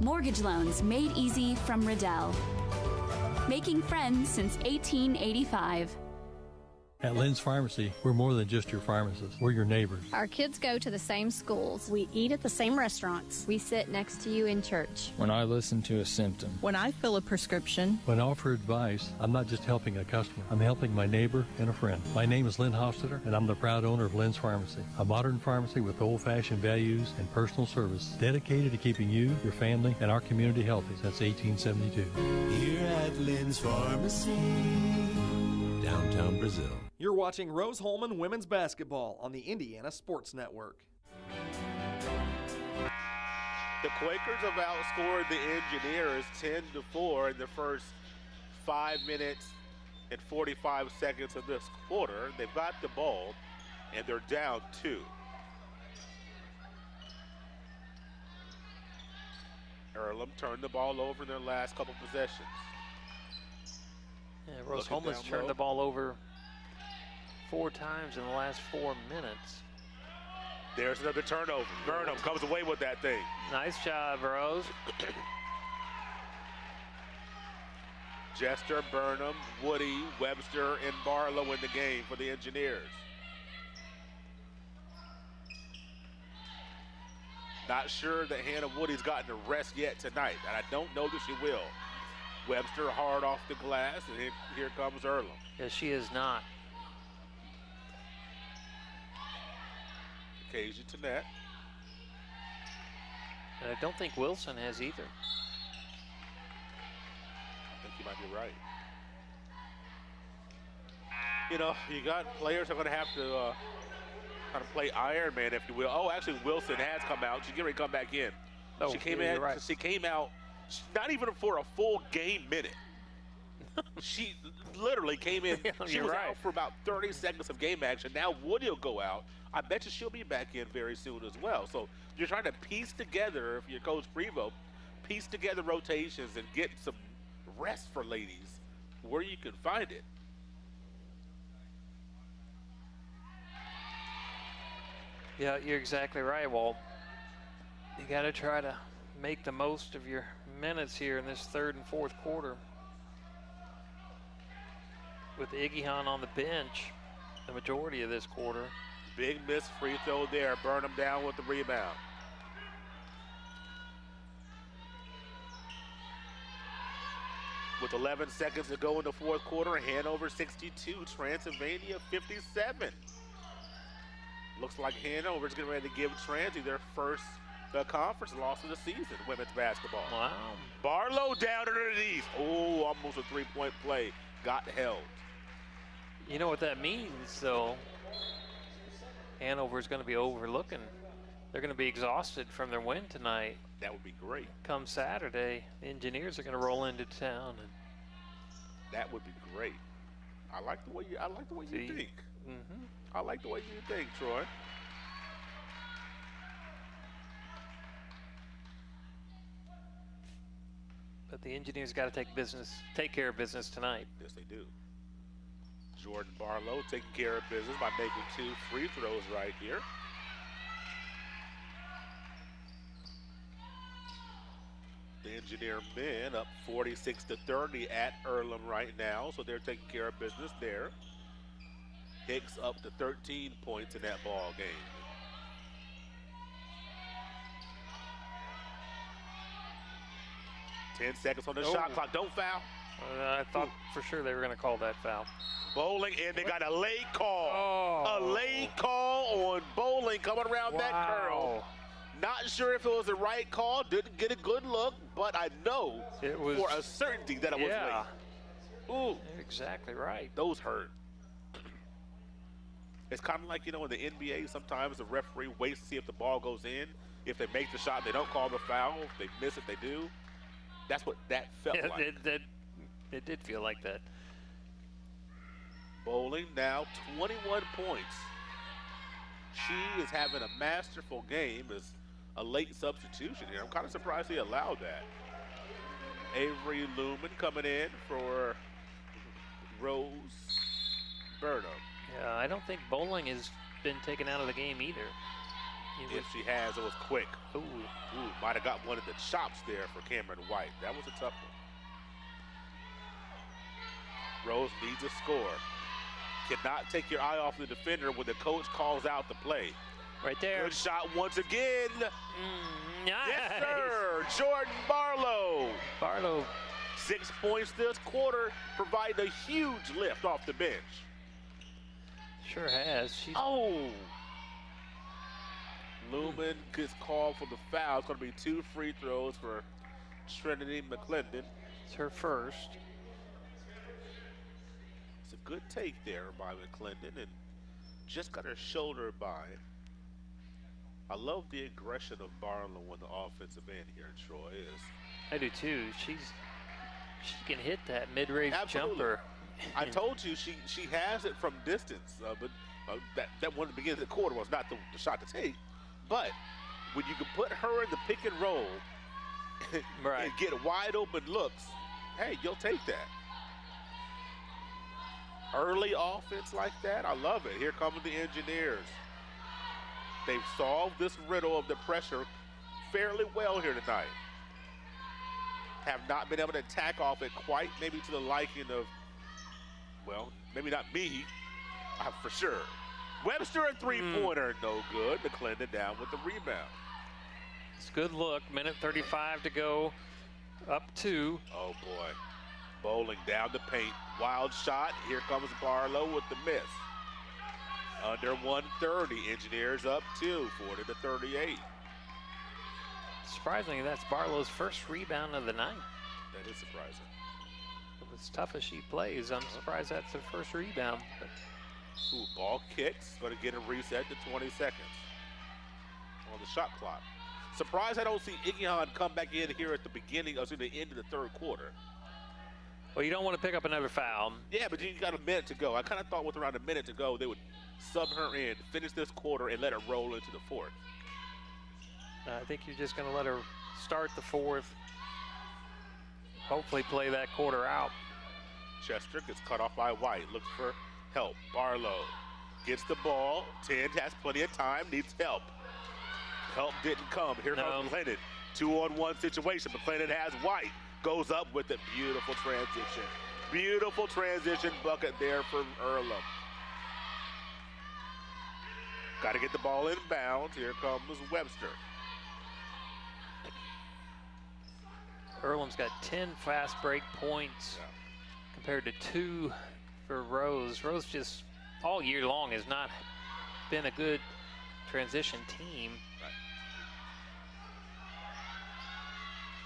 Mortgage loans made easy from Riddell. Making friends since 1885. At Lynn's Pharmacy, we're more than just your pharmacist. We're your neighbors. Our kids go to the same schools. We eat at the same restaurants. We sit next to you in church. When I listen to a symptom. When I fill a prescription. When I offer advice, I'm not just helping a customer. I'm helping my neighbor and a friend. My name is Lynn Hofstetter, and I'm the proud owner of Lynn's Pharmacy, a modern pharmacy with old-fashioned values and personal service, dedicated to keeping you, your family, and our community healthy since 1872. Here at Lynn's Pharmacy, downtown Brazil. You're watching Rose-Hulman Women's Basketball on the Indiana Sports Network. The Quakers have outscored the Engineers 10-4 in the first 5 minutes and 45 seconds of this quarter. They've got the ball, and they're down 2. Earlham turned the ball over in their last couple possessions. Yeah, Rose-Hulman's turned the ball over 4 times in the last 4 minutes. There's another turnover. Burnham comes away with that thing. Nice job, Rose. Jester, Burnham, Woody, Webster, and Barlow in the game for the Engineers. Not sure that Hannah Woody's gotten a rest yet tonight, and I don't know that she will. Webster hard off the glass, and here comes Earlham. Yeah, she is not. Occasion to net. And I don't think Wilson has either. I think you might be right. You know, you got players who are going to have to kind of play Iron Man, if you will. Oh, actually, Wilson has come out. She's getting ready to come back in. Oh, she came in. Right. She came out not even for a full game minute. She literally came in. She was out for about 30 seconds of game action. Now Woody will go out. I bet you she'll be back in very soon as well. So you're trying to piece together, if you're Coach Prevost, piece together rotations and get some rest for ladies where you can find it. Yeah, you're exactly right, Walt. You got to try to make the most of your minutes here in this third and fourth quarter. With Iggy Hahn on the bench the majority of this quarter. Big miss free throw there. Burnham down with the rebound. With 11 seconds to go in the fourth quarter, Hanover 62, Transylvania 57. Looks like Hanover's getting ready to give Transy their first conference loss of the season, women's basketball. Wow. Barlow down underneath. Oh, almost a three-point play. Got held. You know what that means, though? Hanover's going to be overlooking. They're going to be exhausted from their win tonight. That would be great. Come Saturday, the Engineers are going to roll into town. And that would be great. I like the way you think. Mm-hmm. I like the way you think, Troy. But the Engineers got to take care of business tonight. Yes, they do. Jordan Barlow taking care of business by making 2 free throws right here. The Engineer men up 46-30 at Earlham right now, so they're taking care of business there. Hicks up to 13 points in that ball game. Ten seconds on the shot clock. Don't foul. I thought for sure they were going to call that foul. Bowling, and they got a late call. Oh. A late call on Bowling coming around that curl. Not sure if it was the right call. Didn't get a good look, but I know it was for a certainty that it was late. Ooh. You're exactly right. Those hurt. It's kind of like, you know, in the NBA, sometimes the referee waits to see if the ball goes in. If they make the shot, they don't call the foul. If they miss it, they do. That's what that felt like. It did feel like that. Bowling now 21 points. She is having a masterful game as a late substitution here. I'm kind of surprised he allowed that. Avery Lumen coming in for Rose Burnham. Yeah, I don't think Bowling has been taken out of the game either. If she has, it was quick. Ooh, might have got one of the chops there for Cameron White. That was a tough one. Rose needs a score. Cannot take your eye off the defender when the coach calls out the play. Right there. Good shot once again. Nice. Yes, sir. Jordan Barlow. Barlow. 6 points this quarter, providing a huge lift off the bench. Sure has. Lumen gets called for the foul. It's going to be 2 free throws for Trinity McClendon. It's her first. It's a good take there by McClendon and just got her shoulder by. I love the aggression of Barlow on the offensive end here, Troy. I do too. She can hit that mid-range jumper. I told you she has it from distance, but that one at the beginning of the quarter was not the shot to take. But when you can put her in the pick and roll and get wide open looks, hey, you'll take that. Early offense like that, I love it. Here come the Engineers. They've solved this riddle of the pressure fairly well here tonight. Have not been able to attack off it quite maybe to the liking of, well, maybe not me, for sure. Webster a three-pointer, no good. McClendon down with the rebound. It's a good look. Minute 35 to go. Up 2. Oh, boy. Bowling down the paint. Wild shot. Here comes Barlow with the miss. Under 130. Engineers up 2, 40-38. Surprisingly, that's Barlow's first rebound of the night. That is surprising. As tough as she plays, I'm surprised that's her first rebound. But ooh, ball kicks. Going to get a reset to 20 seconds on the shot clock. Surprised I don't see Iggy come back in here at the beginning, or the end of the third quarter. Well, you don't want to pick up another foul. Yeah, but you got a minute to go. I kind of thought with around a minute to go, they would sub her in, finish this quarter, and let her roll into the fourth. I think you're just going to let her start the fourth. Hopefully play that quarter out. Chester gets cut off by White. Looks for help. Barlow gets the ball. 10 has plenty of time. Needs help. Help didn't come. Here comes McClendon. 2-on-1 situation. McClendon has White. Goes up with a beautiful transition. Beautiful transition bucket there from Earlham. Got to get the ball inbounds. Here comes Webster. Earlham's got 10 fast break points compared to 2 for Rose. Rose just all year long has not been a good transition team. Right.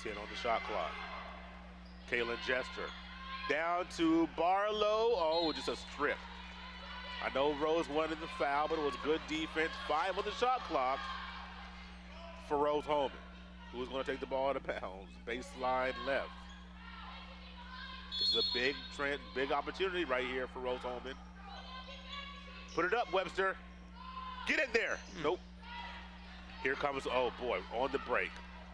10 on the shot clock. Kaylin Jester down to Barlow. Oh, just a strip. I know Rose wanted the foul, but it was good defense. 5 on the shot clock for Rose-Hulman, who's going to take the ball out of bounds. Baseline left. This is a big opportunity right here for Rose-Hulman. Put it up, Webster. Get in there. Nope. Here comes, oh boy, on the break.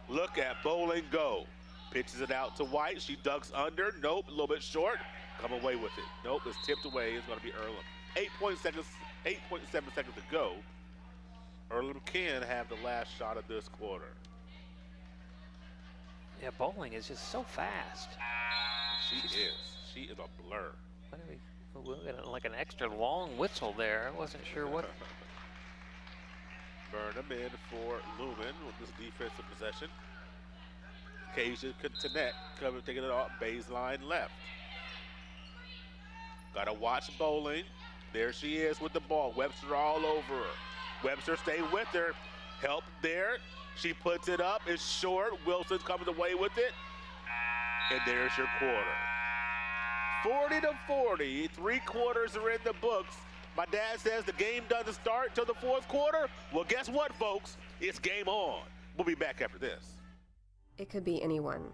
Look at Bowling go. Pitches it out to White. She ducks under. Nope, a little bit short. Come away with it. Nope, it's tipped away. It's going to be Earlham. 8.7 seconds to go. Earlham can have the last shot of this quarter. Yeah, Bowling is just so fast. She is a blur. We got like an extra long whistle there. I wasn't sure what. Burnham in for Lumen with this defensive possession. Occasion Tenet coming, taking it off baseline left. Gotta watch Bowling. There she is with the ball. Webster all over her. Webster stay with her. Help there. She puts it up. It's short. Wilson's coming away with it. And there's your quarter. 40-40. 3 quarters are in the books. My dad says the game doesn't start till the fourth quarter. Well, guess what, folks? It's game on. We'll be back after this. It could be anyone.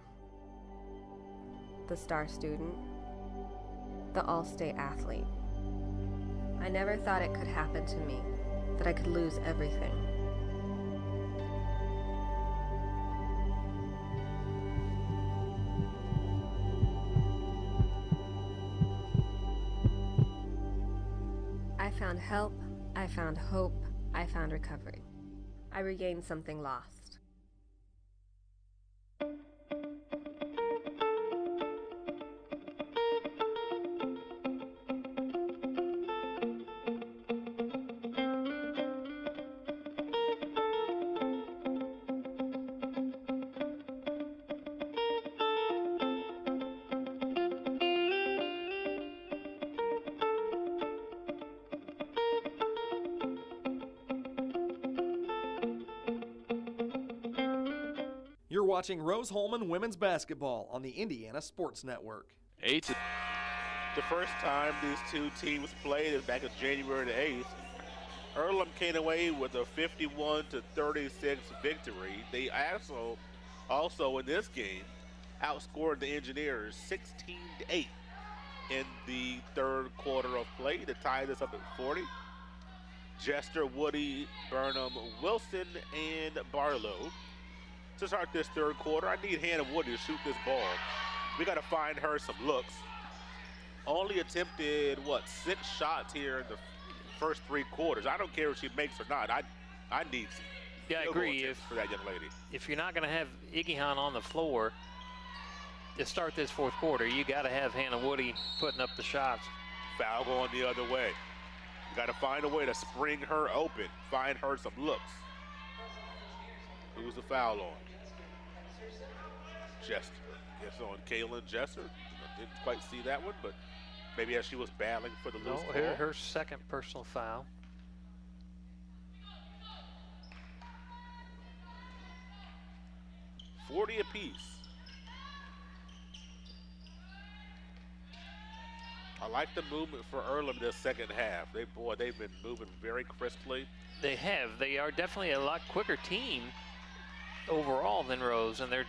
The star student, the all-state athlete. I never thought it could happen to me, that I could lose everything. I found help, I found hope, I found recovery. I regained something lost. You're watching Rose-Hulman Women's Basketball on the Indiana Sports Network. The first time these two teams played is back in January the 8th. Earlham came away with a 51-36 victory. They also in this game outscored the Engineers 16-8 in the third quarter of play to tie this up at 40. Jester, Woody, Burnham, Wilson, and Barlow. To start this third quarter, I need Hannah Woody to shoot this ball. We got to find her some looks. Only attempted, 6 shots here in the first 3 quarters. I don't care if she makes or not. I need some. Yeah, I agree. For that young lady. If you're not going to have Iggy Hahn on the floor to start this fourth quarter, you got to have Hannah Woody putting up the shots. Foul going the other way. You got to find a way to spring her open, find her some looks. Who's the foul on? Jester. Yes, on Kaylin Jester. I didn't quite see that one, but maybe as she was battling for the loose ball. Her second personal foul. $40 apiece. I like the movement for Earlham this second half. They've been moving very crisply. They have. They are definitely a lot quicker team overall than Rose, and they're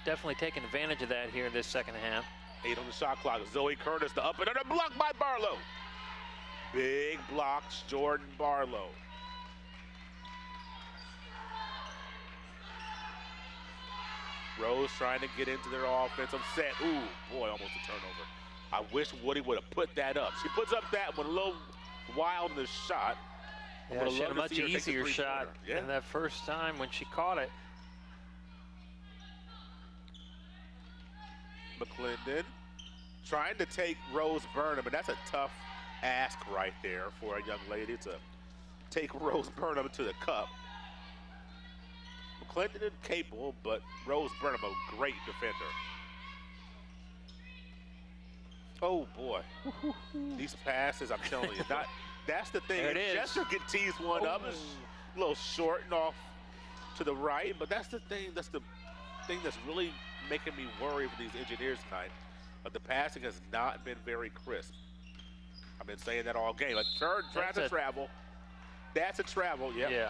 definitely taking advantage of that here in this second half. 8 on the shot clock. Zoe Curtis, the up and under, blocked by Barlow. Big blocks, Jordan Barlow. Rose trying to get into their offensive set. Ooh, boy, almost a turnover. I wish Woody would have put that up. She puts up that one a little wild in the shot. Yeah, she had a much easier shot than that first time when she caught it. McClendon trying to take Rose Burnham, and that's a tough ask right there for a young lady to take Rose Burnham to the cup. McClendon is capable, but Rose Burnham a great defender. Oh boy, these passes, I'm telling you, that's the thing. Jester can tease one up, it's a little short and off to the right, but that's the thing that's really making me worry for these Engineers tonight. The passing has not been very crisp. I've been saying that all game. That's a travel. That's a travel, yep. Yeah.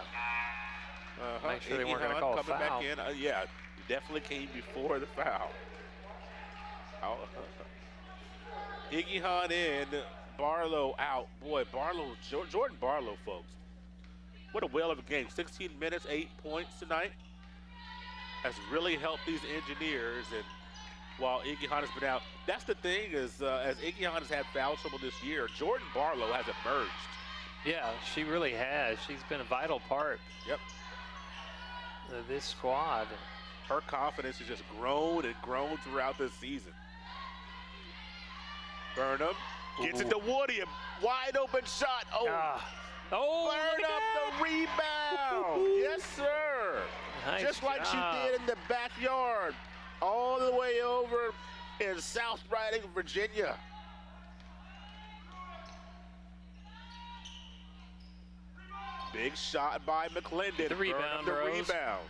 Make sure they weren't going to call a foul. Coming back in, yeah, definitely came before the foul. Iggy Hahn in, Barlow out. Boy, Jordan Barlow, folks. What a whale of a game. 16 minutes, 8 points tonight. Has really helped these Engineers, and while Iggy Hahn has been out, that's the thing is, as Iggy Hahn has had foul trouble this year, Jordan Barlow has emerged. Yeah, she really has. She's been a vital part. Yep. Of this squad. Her confidence has just grown and grown throughout this season. Burnham gets it to Woody, a wide open shot. Burnham the rebound. Yes, sir. Nice just like job. she did in the backyard, all the way over in South Riding, Virginia. Big shot by McClendon. The rebound, Burnham, the rebound.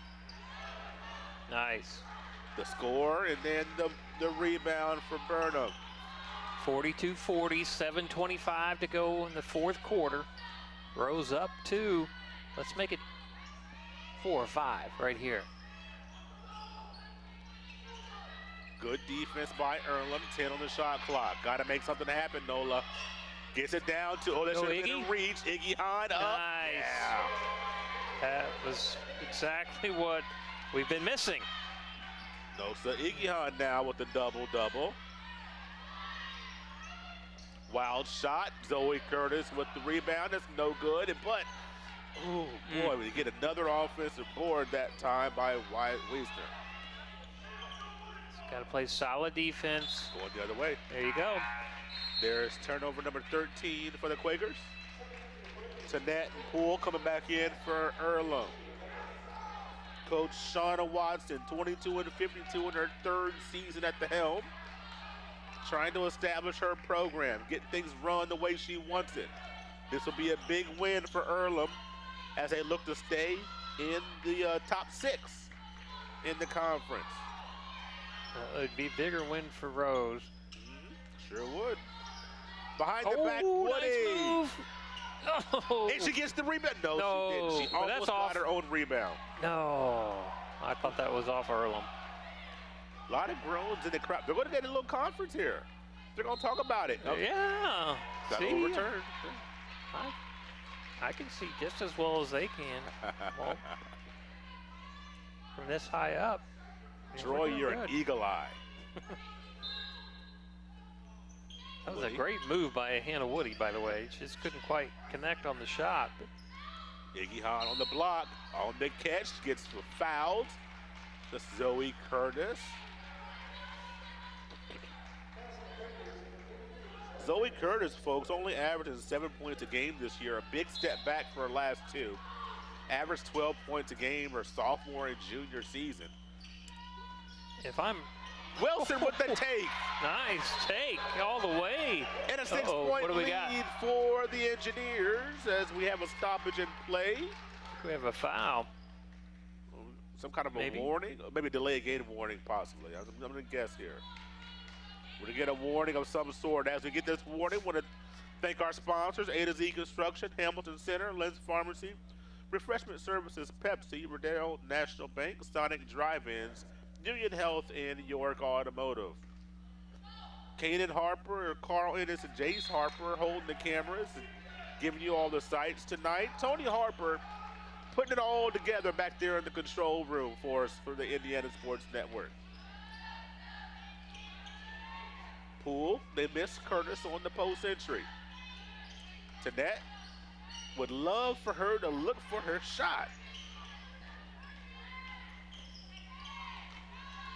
Nice. The score and then the rebound for Burnham. 42-40, 7:25 to go in the fourth quarter. Rose up 2. Let's make it 4 or 5 right here. Good defense by Earlham. 10 on the shot clock. Got to make something happen, Nola. Gets it down to, that should have been a reach. Iggy Hahn up. Nice. Yeah. That was exactly what we've been missing. No, so Iggy Hahn now with the double-double. Wild shot. Zoe Curtis with the rebound. That's no good. But, oh, boy, we get another offensive board that time by Wyatt Wiesner. Got to play solid defense. Going the other way. There you go. There's turnover number 13 for the Quakers. Tanette and Poole coming back in for Earlham. Coach Shauna Watson, 22-52 in her third season at the helm. Trying to establish her program, get things run the way she wants it. This will be a big win for Earlham as they look to stay in the top 6. in the conference. It'd be a bigger win for Rose. Sure would. Behind the back, Woody. Nice move. Oh. And she gets the rebound. No, she didn't. She but almost that's got off. her own rebound. No, I thought that was off Earlham. A lot of groans in the crowd. They're going to get a little conference here. They're going to talk about it. Yeah. Got See? overturned. I can see just as well as they can. Well, from this high up. Troy, you're an eagle eye. That was a great move by Hannah Woody, by the way. She just couldn't quite connect on the shot. But Iggy Hahn on the block, on the catch, gets fouled. That's Zoe Curtis. Zoe Curtis, folks, only averaging 7 points a game this year. A big step back for her last two. Averaged 12 points a game her sophomore and junior season. If I'm Wilson with the take. Nice take all the way. And a 6-point lead for the Engineers as we have a stoppage in play. We have a foul. Some kind of a warning, or maybe delay game warning possibly. I'm going to guess here. We're going to get a warning of some sort. As we get this warning, I want to thank our sponsors, A to Z Construction, Hamilton Center, Lens Pharmacy, Refreshment Services, Pepsi, Riddell National Bank, Sonic Drive-Ins, Union Health, and York Automotive. Kanan Harper, Carl Ennis, and Jace Harper holding the cameras and giving you all the sights tonight. Tony Harper putting it all together back there in the control room for us for the Indiana Sports Network. Poole, they miss Curtis on the post entry. Tanette would love for her to look for her shot.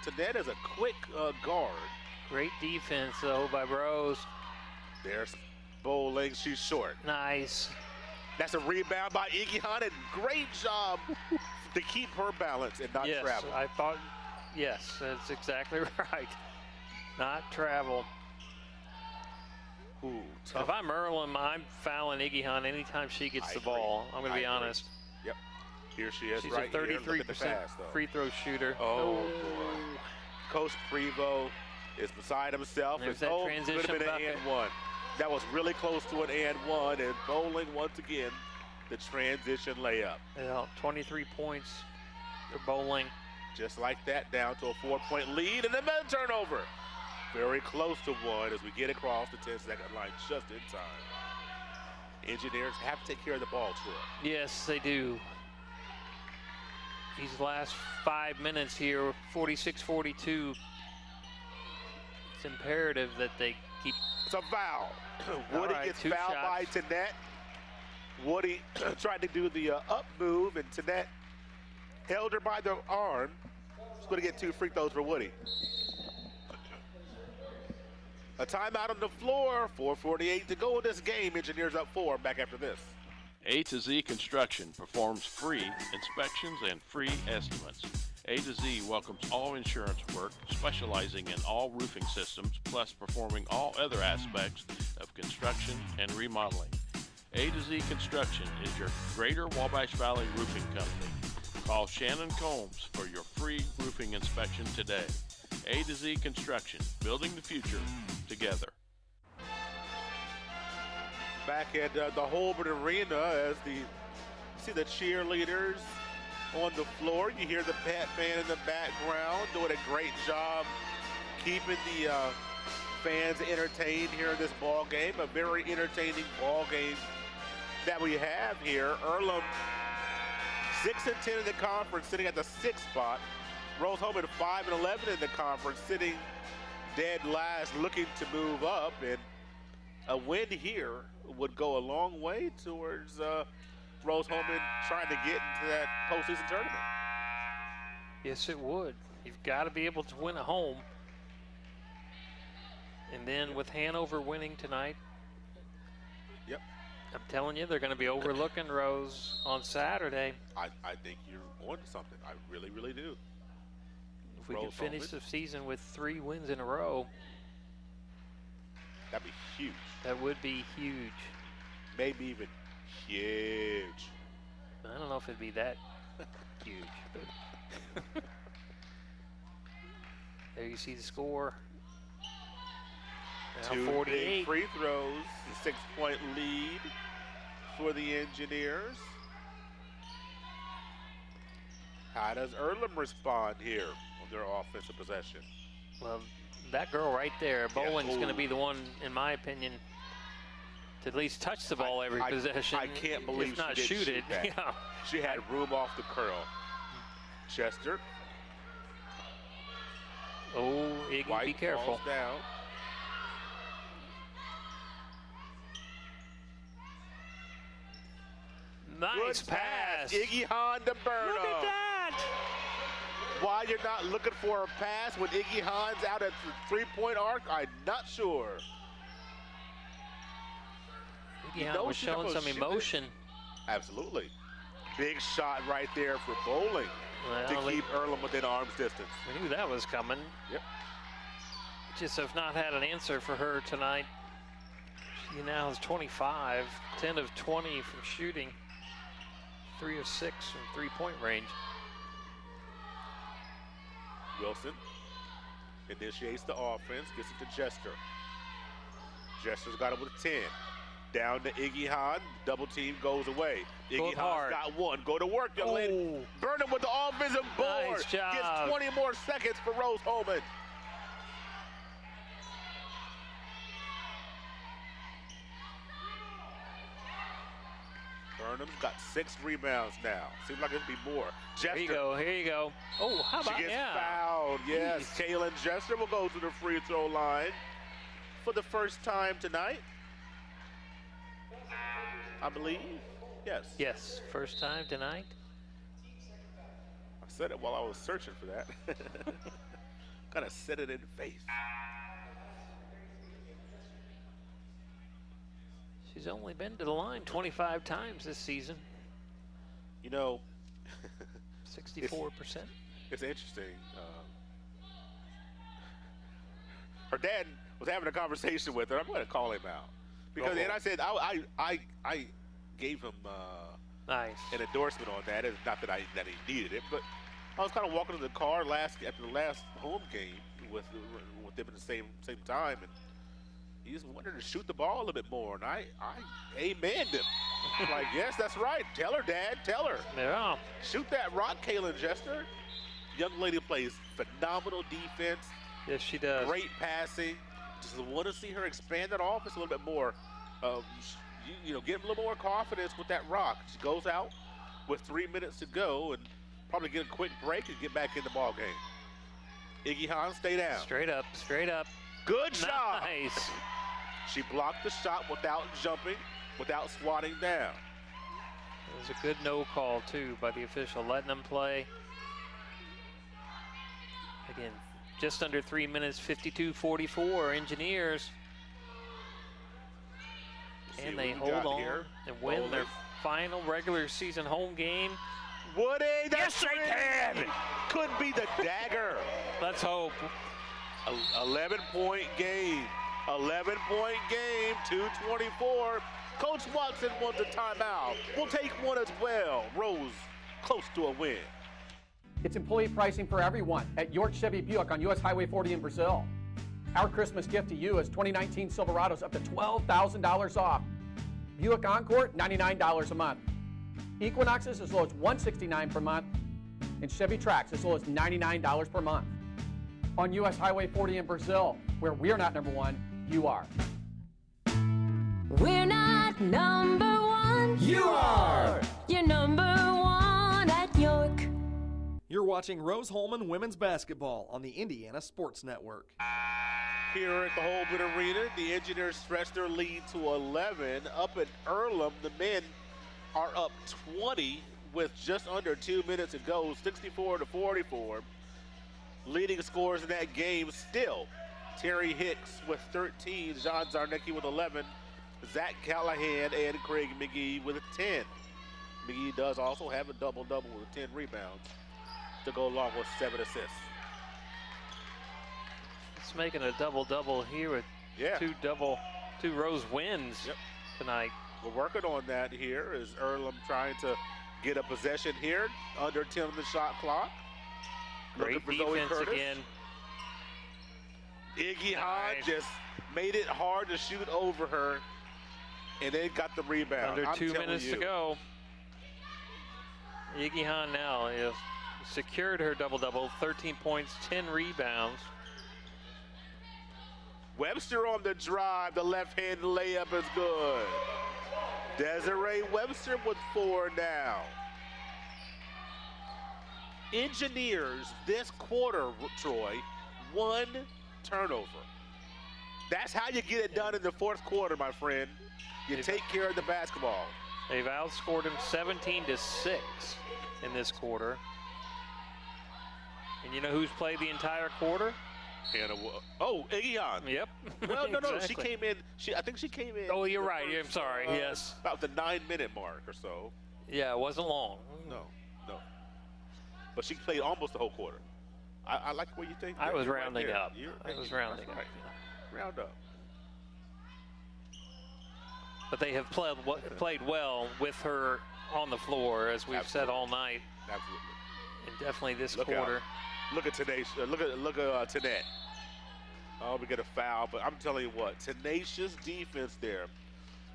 Tanette is a quick guard. Great defense, though, by Rose. There's Bowling. She's short. Nice. That's a rebound by Iggy Hahn, and great job to keep her balance and not travel. I thought, yes, that's exactly right. Not travel. Ooh, if I'm Earlham, I'm fouling Iggy Hahn anytime she gets the ball. I'm going to be honest. Yep. Here she is. She's right a 33% free throw shooter. Oh, boy. Coach Prevost is beside himself. There's that transition could have been an and one. That was really close to an and one, and Bowling once again the transition layup. Yeah, 23 points for Bowling. Just like that, down to a 4-point lead, and another turnover. Very close to one as we get across the 10-second line just in time. Engineers have to take care of the ball, Troy. Yes, they do. These last 5 minutes here, 46-42. It's imperative that they keep. It's a foul. Woody gets fouled by Tanette. Woody tried to do the up move, and Tanette held her by the arm. She's going to get 2 free throws for Woody. A timeout on the floor, 4:48 to go in this game. Engineers up 4, back after this. A to Z Construction performs free inspections and free estimates. A to Z welcomes all insurance work, specializing in all roofing systems, plus performing all other aspects of construction and remodeling. A to Z Construction is your Greater Wabash Valley roofing company. Call Shannon Combs for your free roofing inspection today. A to Z Construction, building the future together. Back at the Holbert Arena as you see the cheerleaders on the floor. You hear the Pat fan in the background doing a great job keeping the fans entertained here in this ball game. A very entertaining ball game that we have here. Earlham 6-10 in the conference, sitting at the 6th spot. Rose-Hulman 5-11 in the conference, sitting dead last, looking to move up. And a win here would go a long way towards Rose-Hulman trying to get into that postseason tournament. Yes, it would. You've got to be able to win at home. And then with Hanover winning tonight, yep, I'm telling you, they're going to be overlooking Rose on Saturday. I think you're on to something. I really, really do. If we can finish the season with 3 wins in a row, that'd be huge. That would be huge. Maybe even huge. I don't know if it'd be that huge. But see the score. Now 2 48. big free throws, a 6-point lead for the Engineers. How does Earlham respond here on their offensive possession? Well, that girl right there, Bowen's going to be the one, in my opinion, to at least touch the ball every possession. I can't believe if not she didn't shoot it. that. Yeah. She had room off the curl. Chester. Oh, Iggy, White be careful. falls down. Nice Good pass. Iggy Hahn to Burnham. Look at that. Why you're not looking for a pass when Iggy Hahn's out at the three-point arc, I'm not sure. Iggy Hahn was showing some emotion. Absolutely. Big shot right there for Bowling to keep Earlham within arm's distance. We knew that was coming. Yep. Just have not had an answer for her tonight. She now has 25, 10 of 20 from shooting, 3 of 6 from three-point range. Wilson initiates the offense, gets it to Jester. Jester's got it with a 10. Down to Iggy Hahn, double team goes away. Iggy Hahn's got one, go to work, young lady. Burnham with the offensive board. Nice job. Gets 20 more seconds for Rose-Hulman. Burnham's got 6 rebounds now. Seems like it'd be more. Jester. Here you go, here you go. Oh, how about, She gets fouled, yes. Kaylin Jester will go to the free throw line for the first time tonight, I believe. Yes. Yes, first time tonight. I said it while I was searching for that. Kind of said it in faith. She's only been to the line 25 times this season. You know, 64%. It's interesting. Her dad was having a conversation with her. I'm going to call him out because, and I said I gave him nice an endorsement on that. It's not that he needed it, but I was kind of walking to the car after the last home game with them at the same time, and he just wanted to shoot the ball a little bit more, and I amened him. Like, yes, that's right. Tell her, Dad. Tell her. Yeah. Shoot that rock, Kaylin Jester. Young lady plays phenomenal defense. Yes, she does. Great passing. Just want to see her expand that offense a little bit more. Get a little more confidence with that rock. She goes out with 3 minutes to go and probably get a quick break and get back in the ball game. Iggy Hahn, stay down. Straight up, straight up. Good shot. Nice. She blocked the shot without jumping, without swatting down. It was a good no call, too, by the official, letting them play. Again, just under 3 minutes, 52-44, Engineers. And they hold on and win their final regular season home game. Would they? Yes, they can! Could be the dagger. Let's hope. 11-point game. 11-point game, 2:24. Coach Watson wants a timeout. We'll take one as well. Rose close to a win. It's employee pricing for everyone at York Chevy Buick on US Highway 40 in Brazil. Our Christmas gift to you is 2019 Silverados up to $12,000 off. Buick Encore, $99 a month. Equinoxes as low as $169 per month. And Chevy Trax as low as $99 per month. On US Highway 40 in Brazil, where we're not number one, you are. We're not number one. You are. You're number one at York. You're watching Rose-Hulman Women's Basketball on the Indiana Sports Network. Here at the Holman Arena, the Engineers stretch their lead to 11. Up at Earlham, the men are up 20 with just under 2 minutes to go, 64-44. Leading scorers in that game still Terry Hicks with 13, John Zarnecki with 11, Zach Callahan and Craig McGee with a 10. McGee does also have a double-double with 10 rebounds to go along with 7 assists. It's making a double-double here with two Rose wins tonight. We're working on that here as Earlham trying to get a possession here under 10 on the shot clock. Great defense again. Iggy Hahn just made it hard to shoot over her, and then got the rebound. Under 2 minutes to go. Iggy Hahn now has secured her double-double, 13 points, 10 rebounds. Webster on the drive, the left-hand layup is good. Desiree Webster with 4 now. Engineers this quarter, Troy, 1 turnover. That's how you get it done in the fourth quarter, my friend. You take care of the basketball. They've outscored him 17-6 in this quarter. And you know who's played the entire quarter? Iggy Hahn. Yep. Well, no, Exactly. she came in. I think she came in. Oh, you're right. I'm sorry. Yes. About the 9-minute mark or so. Yeah, it wasn't long. No. But she played almost the whole quarter. I like what you think. I was You're right rounding there. up. That's Rounding up. right. Round up. But they have played well with her on the floor, as we've said all night. Absolutely. And definitely this Look quarter. out. Look at Tenacious. Look at Tanette. Oh, we get a foul, but I'm telling you what, tenacious defense there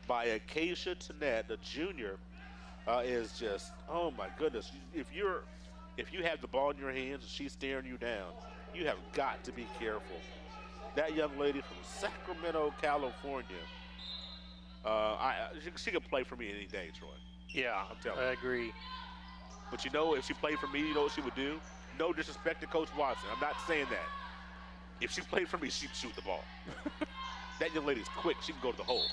by Acacia Tanette, the junior, is just, oh my goodness. If you have the ball in your hands and she's staring you down, you have got to be careful. That young lady from Sacramento, California, she could play for me any day, Troy. Yeah, I'm telling you. I agree. But you know, if she played for me, you know what she would do? No disrespect to Coach Watson. I'm not saying that. If she played for me, she'd shoot the ball. That young lady's quick. She can go to the hole.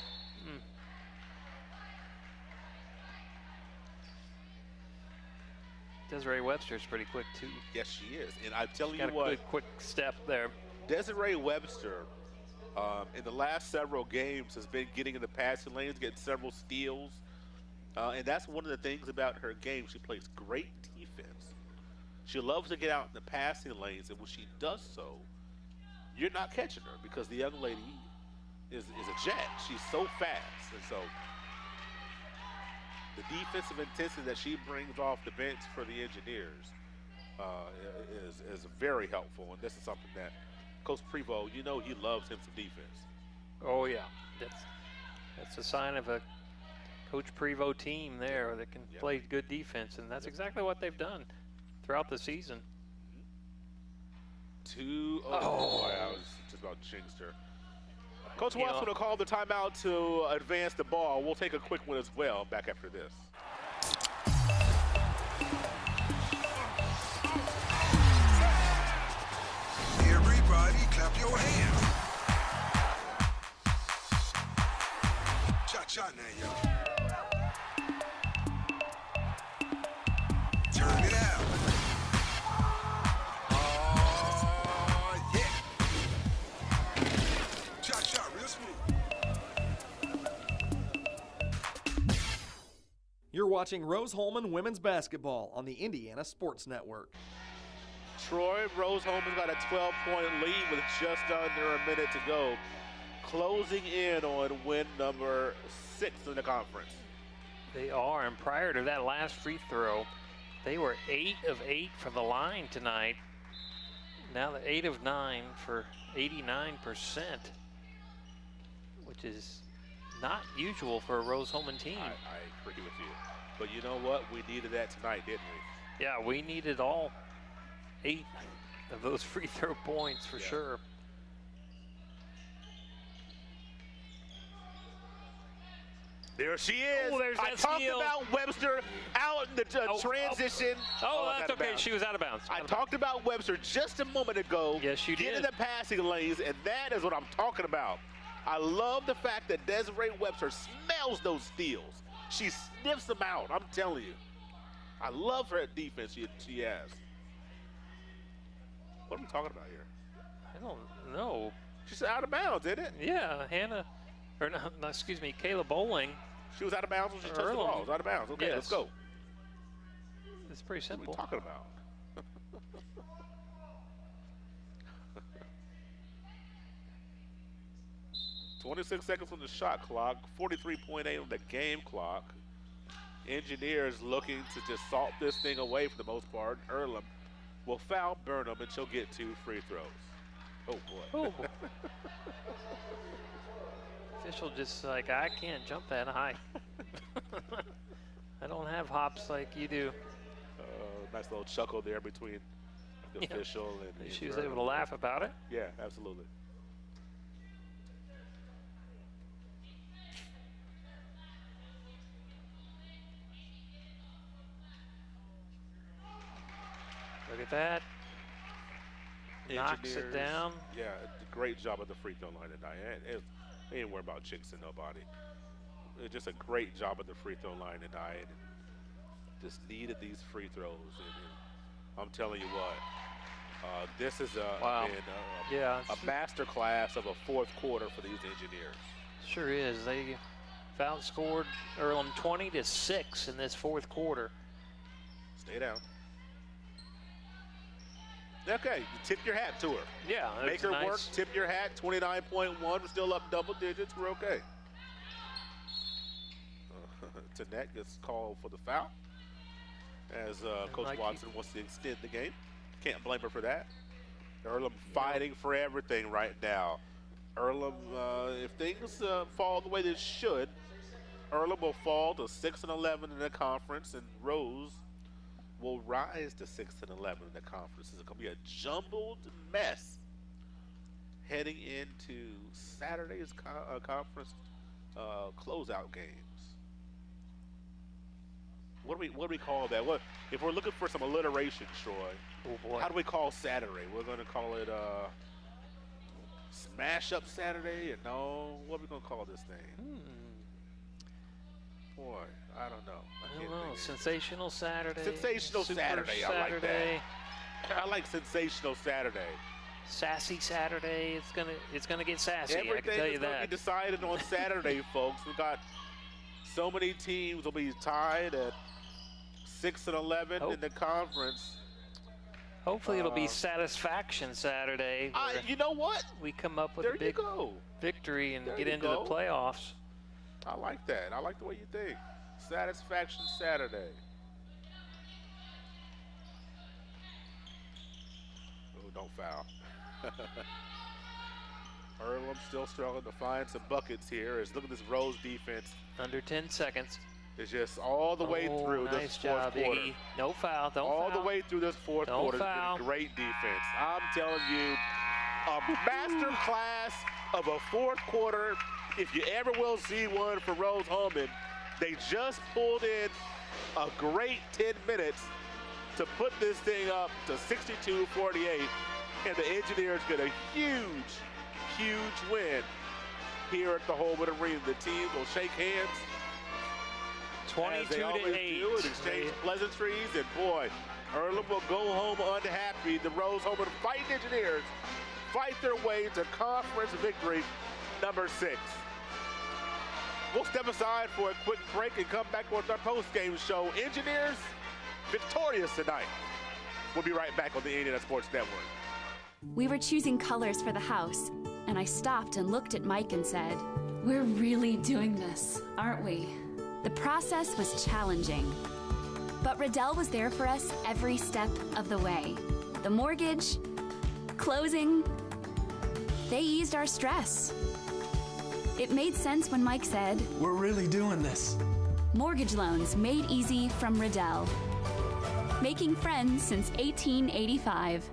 Desiree Webster's pretty quick, too. Yes, she is. And I'm telling you Got a what. good quick step there. Desiree Webster, in the last several games, has been getting in the passing lanes, getting several steals. And that's one of the things about her game. She plays great defense. She loves to get out in the passing lanes, and when she does so, you're not catching her because the young lady is a jet. She's so fast. And so the defensive intensity that she brings off the bench for the Engineers is very helpful. And this is something that Coach Prevost, you know, he loves him some defense. Oh, yeah. That's a sign of a Coach Prevost team there that can play good defense, and that's exactly what they've done throughout the season. Boy, I was just about jinxed her. Coach Watson will call the timeout to advance the ball. We'll take a quick one as well back after this. Everybody clap your hands. Cha-cha now, y'all. Turn it out. Oh, yeah. Cha-cha, real smooth. You're watching Rose-Hulman Women's Basketball on the Indiana Sports Network. Troy, Rose-Hulman's got a 12-point lead with just under a minute to go, closing in on win number 6 in the conference. They are, and prior to that last free throw, they were 8 of 8 from the line tonight. Now they're 8 of 9 for 89%, which is not usual for a Rose-Hulman team. I agree with you. But you know what? We needed that tonight, didn't we? Yeah, we needed all 8 of those free throw points for sure. There she is. Oh, there's I that talked steal. about Webster out in the transition. That's okay. She was out of bounds. I talked about Webster just a moment ago. Yes, you Get in did. the passing lanes, and that is what I'm talking about. I love the fact that Desiree Webster smells those steals. She sniffs them out. I'm telling you. I love her defense she has. What are we talking about here? I don't know. She's out of bounds, isn't it? Yeah, excuse me, Kayla Bowling. She was out of bounds when she touched the ball. It was out of bounds. Okay, Yes. let's go. It's pretty simple. What are we talking about? 26 seconds on the shot clock, 43.8 on the game clock. Engineers looking to just salt this thing away for the most part. Earlham will foul Burnham, and she'll get 2 free throws. Oh, boy. Oh. Official just like, I can't jump that high. I don't have hops like you do. Nice little chuckle there between the official and she was able to laugh about it. Yeah, absolutely. Look at that. Knocks it down. Yeah, great job at the free throw line tonight. They didn't worry about jinxing nobody. It's just a great job at the free throw line tonight. Just needed these free throws. And I'm telling you what, this is a master class of a fourth quarter for these engineers. Sure is. They outscored Earlham 20-6 in this fourth quarter. Stay down. Okay, tip your hat to her. Yeah, make her work. Tip your hat. 29.1. We're still up double digits. We're okay. Tanette gets called for the foul as Coach Watson wants to extend the game. Can't blame her for that. Earlham fighting for everything right now. Earlham, if things fall the way they should, Earlham will fall to 6-11 in the conference, and Rose will rise to 6-11 in the conference. It's going to be a jumbled mess heading into Saturday's conference closeout games. What do we call that? What if we're looking for some alliteration, Troy? Oh boy. How do we call Saturday? We're going to call it Smash Up Saturday? No, what are we going to call this thing? Boy, I don't know. I don't know. Sensational Saturday. Sensational Super Saturday. I like that. I like Sensational Saturday. Sassy Saturday. It's gonna get sassy. Everything I can tell you is going to that. be decided on Saturday, folks. We've got so many teams will be tied at 6-11 in the conference. Hopefully it'll be Satisfaction Saturday. You know what? We come up with a big victory and get into the playoffs. I like that. I like the way you think. Satisfaction Saturday. Oh, don't foul. Earlham still struggling to find some buckets here. Look at this Rose defense. Under 10 seconds. It's just all the way through this fourth quarter. Iggy. No foul. Don't all foul. the way through this fourth quarter. It's been great defense. I'm telling you, a master class of a fourth quarter. If you ever will see one for Rose-Hulman, they just pulled in a great 10 minutes to put this thing up to 62-48, and the Engineers get a huge, huge win here at the Holman Arena. The team will shake hands 22-8 and exchange pleasantries, and boy, Earlham will go home unhappy. The Rose-Hulman Fighting Engineers fight their way to conference victory number 6. We'll step aside for a quick break and come back with our post-game show. Engineers victorious tonight. We'll be right back on the Indiana Sports Network. We were choosing colors for the house, and I stopped and looked at Mike and said, "We're really doing this, aren't we?" The process was challenging, but Riddell was there for us every step of the way. The mortgage, closing, they eased our stress. It made sense when Mike said, "We're really doing this." Mortgage loans made easy from Riddell. Making friends since 1885.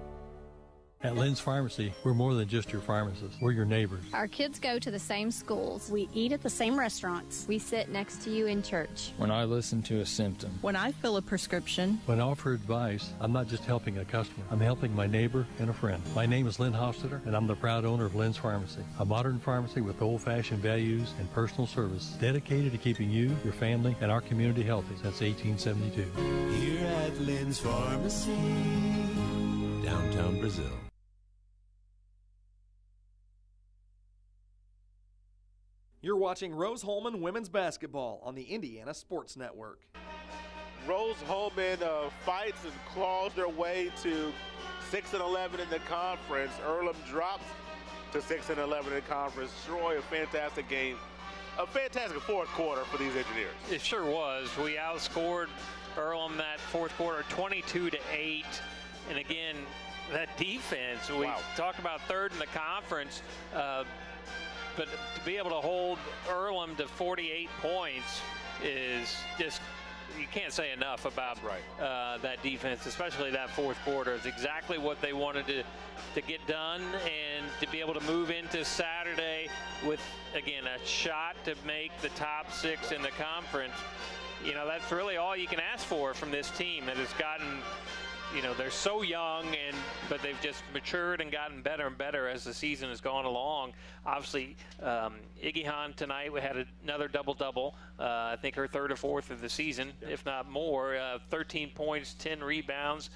At Lynn's Pharmacy, we're more than just your pharmacist. We're your neighbors. Our kids go to the same schools. We eat at the same restaurants. We sit next to you in church. When I listen to a symptom. When I fill a prescription. When I offer advice, I'm not just helping a customer. I'm helping my neighbor and a friend. My name is Lynn Hofstetter, and I'm the proud owner of Lynn's Pharmacy, a modern pharmacy with old-fashioned values and personal service dedicated to keeping you, your family, and our community healthy since 1872. Here at Lynn's Pharmacy, downtown Brazil. You're watching Rose-Hulman Women's Basketball on the Indiana Sports Network. Rose-Hulman fights and claws their way to 6-11 in the conference. Earlham drops to 6-11 in the conference. Troy, a fantastic game. A fantastic fourth quarter for these Engineers. It sure was. We outscored Earlham that fourth quarter 22-8. And again, that defense. We talked about third in the conference, but to be able to hold Earlham to 48 points is just, you can't say enough about that defense, especially that fourth quarter. It's exactly what they wanted to get done, and to be able to move into Saturday with, again, a shot to make the top 6 in the conference. You know, that's really all you can ask for from this team that has gotten, you know, they're so young, but they've just matured and gotten better and better as the season has gone along. Obviously, Iggy Hahn tonight, we had another double-double. I think her third or fourth of the season, if not more. 13 points, 10 rebounds.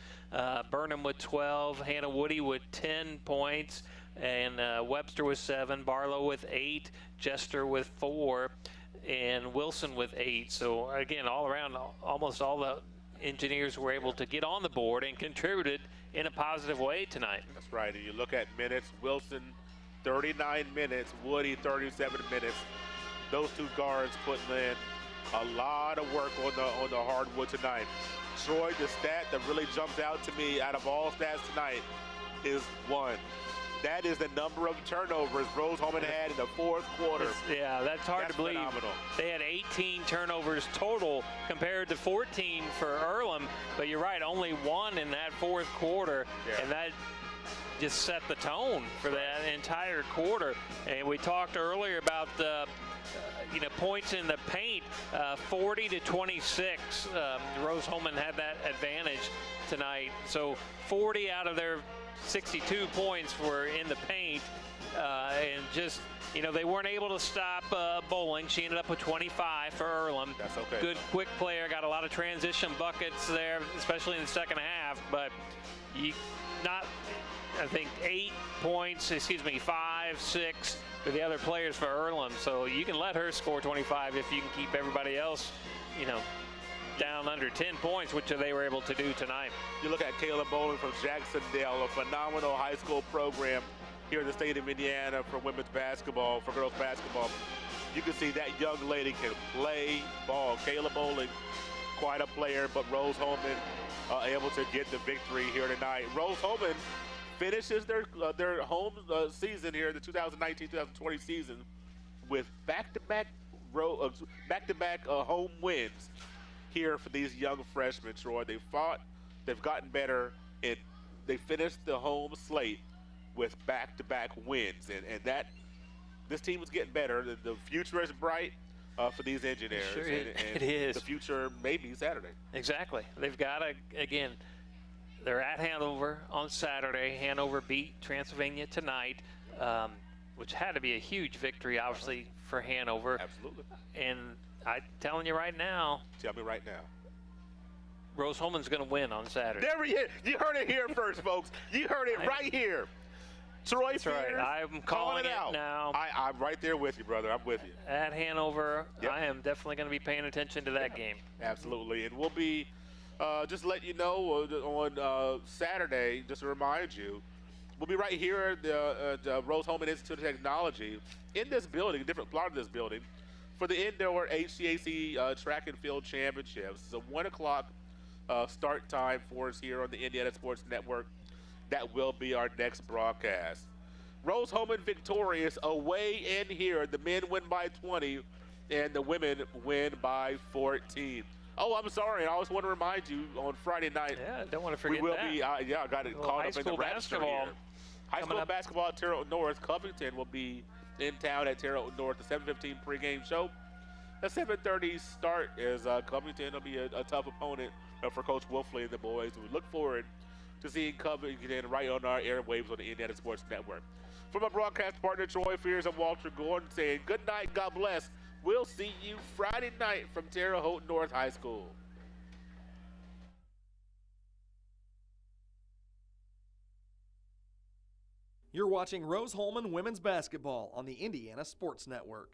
Burnham with 12, Hannah Woody with 10 points, and Webster with 7, Barlow with 8, Jester with 4, and Wilson with 8. So, again, all around, almost all the Engineers were able to get on the board and contributed in a positive way tonight. That's right. And you look at minutes, Wilson 39 minutes, Woody 37 minutes. Those two guards putting in a lot of work on the hardwood tonight. Troy, the stat that really jumps out to me out of all stats tonight is 1. That is the number of turnovers Rose-Hulman had in the fourth quarter. Yeah, that's hard to believe. Phenomenal. They had 18 turnovers total compared to 14 for Earlham, but you're right, only 1 in that fourth quarter, and that just set the tone for that entire quarter. And we talked earlier about the points in the paint, 40 to 26. Rose-Hulman had that advantage tonight. So 40 out of their 62 points were in the paint, and just, they weren't able to stop Bowling. She ended up with 25 for Earlham. That's okay. Good quick player, got a lot of transition buckets there, especially in the second half, but I think 5, 6 for the other players for Earlham. So you can let her score 25 if you can keep everybody else, down under 10 points, which they were able to do tonight. You look at Kayla Bowling from Jacksonville, a phenomenal high school program here in the state of Indiana for women's basketball, for girls basketball. You can see that young lady can play ball. Kayla Bowling, quite a player, but Rose-Hulman able to get the victory here tonight. Rose-Hulman finishes their home season here, the 2019-2020 season, with back-to-back home wins here for these young freshmen, Troy. They fought, they've gotten better, and they finished the home slate with back-to-back wins. And that this team is getting better. The future is bright for these Engineers. Sure, and it is. The future may be Saturday. Exactly. They've got to, again, they're at Hanover on Saturday. Hanover beat Transylvania tonight, which had to be a huge victory, obviously, for Hanover. Absolutely. And I'm telling you right now. Tell me right now. Rose-Hulman's going to win on Saturday. There he is. You heard it here first, folks. You heard it right here. Troy That's Spears, right. I'm calling it out now. I'm right there with you, brother. I'm with you. At Hanover, I am definitely going to be paying attention to that game. Absolutely. And we'll be just let you know on Saturday, just to remind you, we'll be right here at the Rose-Hulman Institute of Technology in this building, a different part of this building, for the indoor HCAC Track and Field Championships. It's a 1 o'clock start time for us here on the Indiana Sports Network. That will be our next broadcast. Rose-Hulman victorious away in here. The men win by 20, and the women win by 14. Oh, I'm sorry. I always want to remind you on Friday night. Yeah, don't want to forget we will that. be. I got it caught up in the rapture here. High school basketball at Terre Haute North. Covington will be in town at Terre Haute North. The 7:15 pregame show. The 7:30 start is Covington. Will be a tough opponent for Coach Wolfley and the boys. We look forward to seeing Covington right on our airwaves on the Indiana Sports Network. From my broadcast partner Troy Fears and Walter Gordon saying good night, God bless. We'll see you Friday night from Terre Haute North High School. You're watching Rose-Hulman Women's Basketball on the Indiana Sports Network.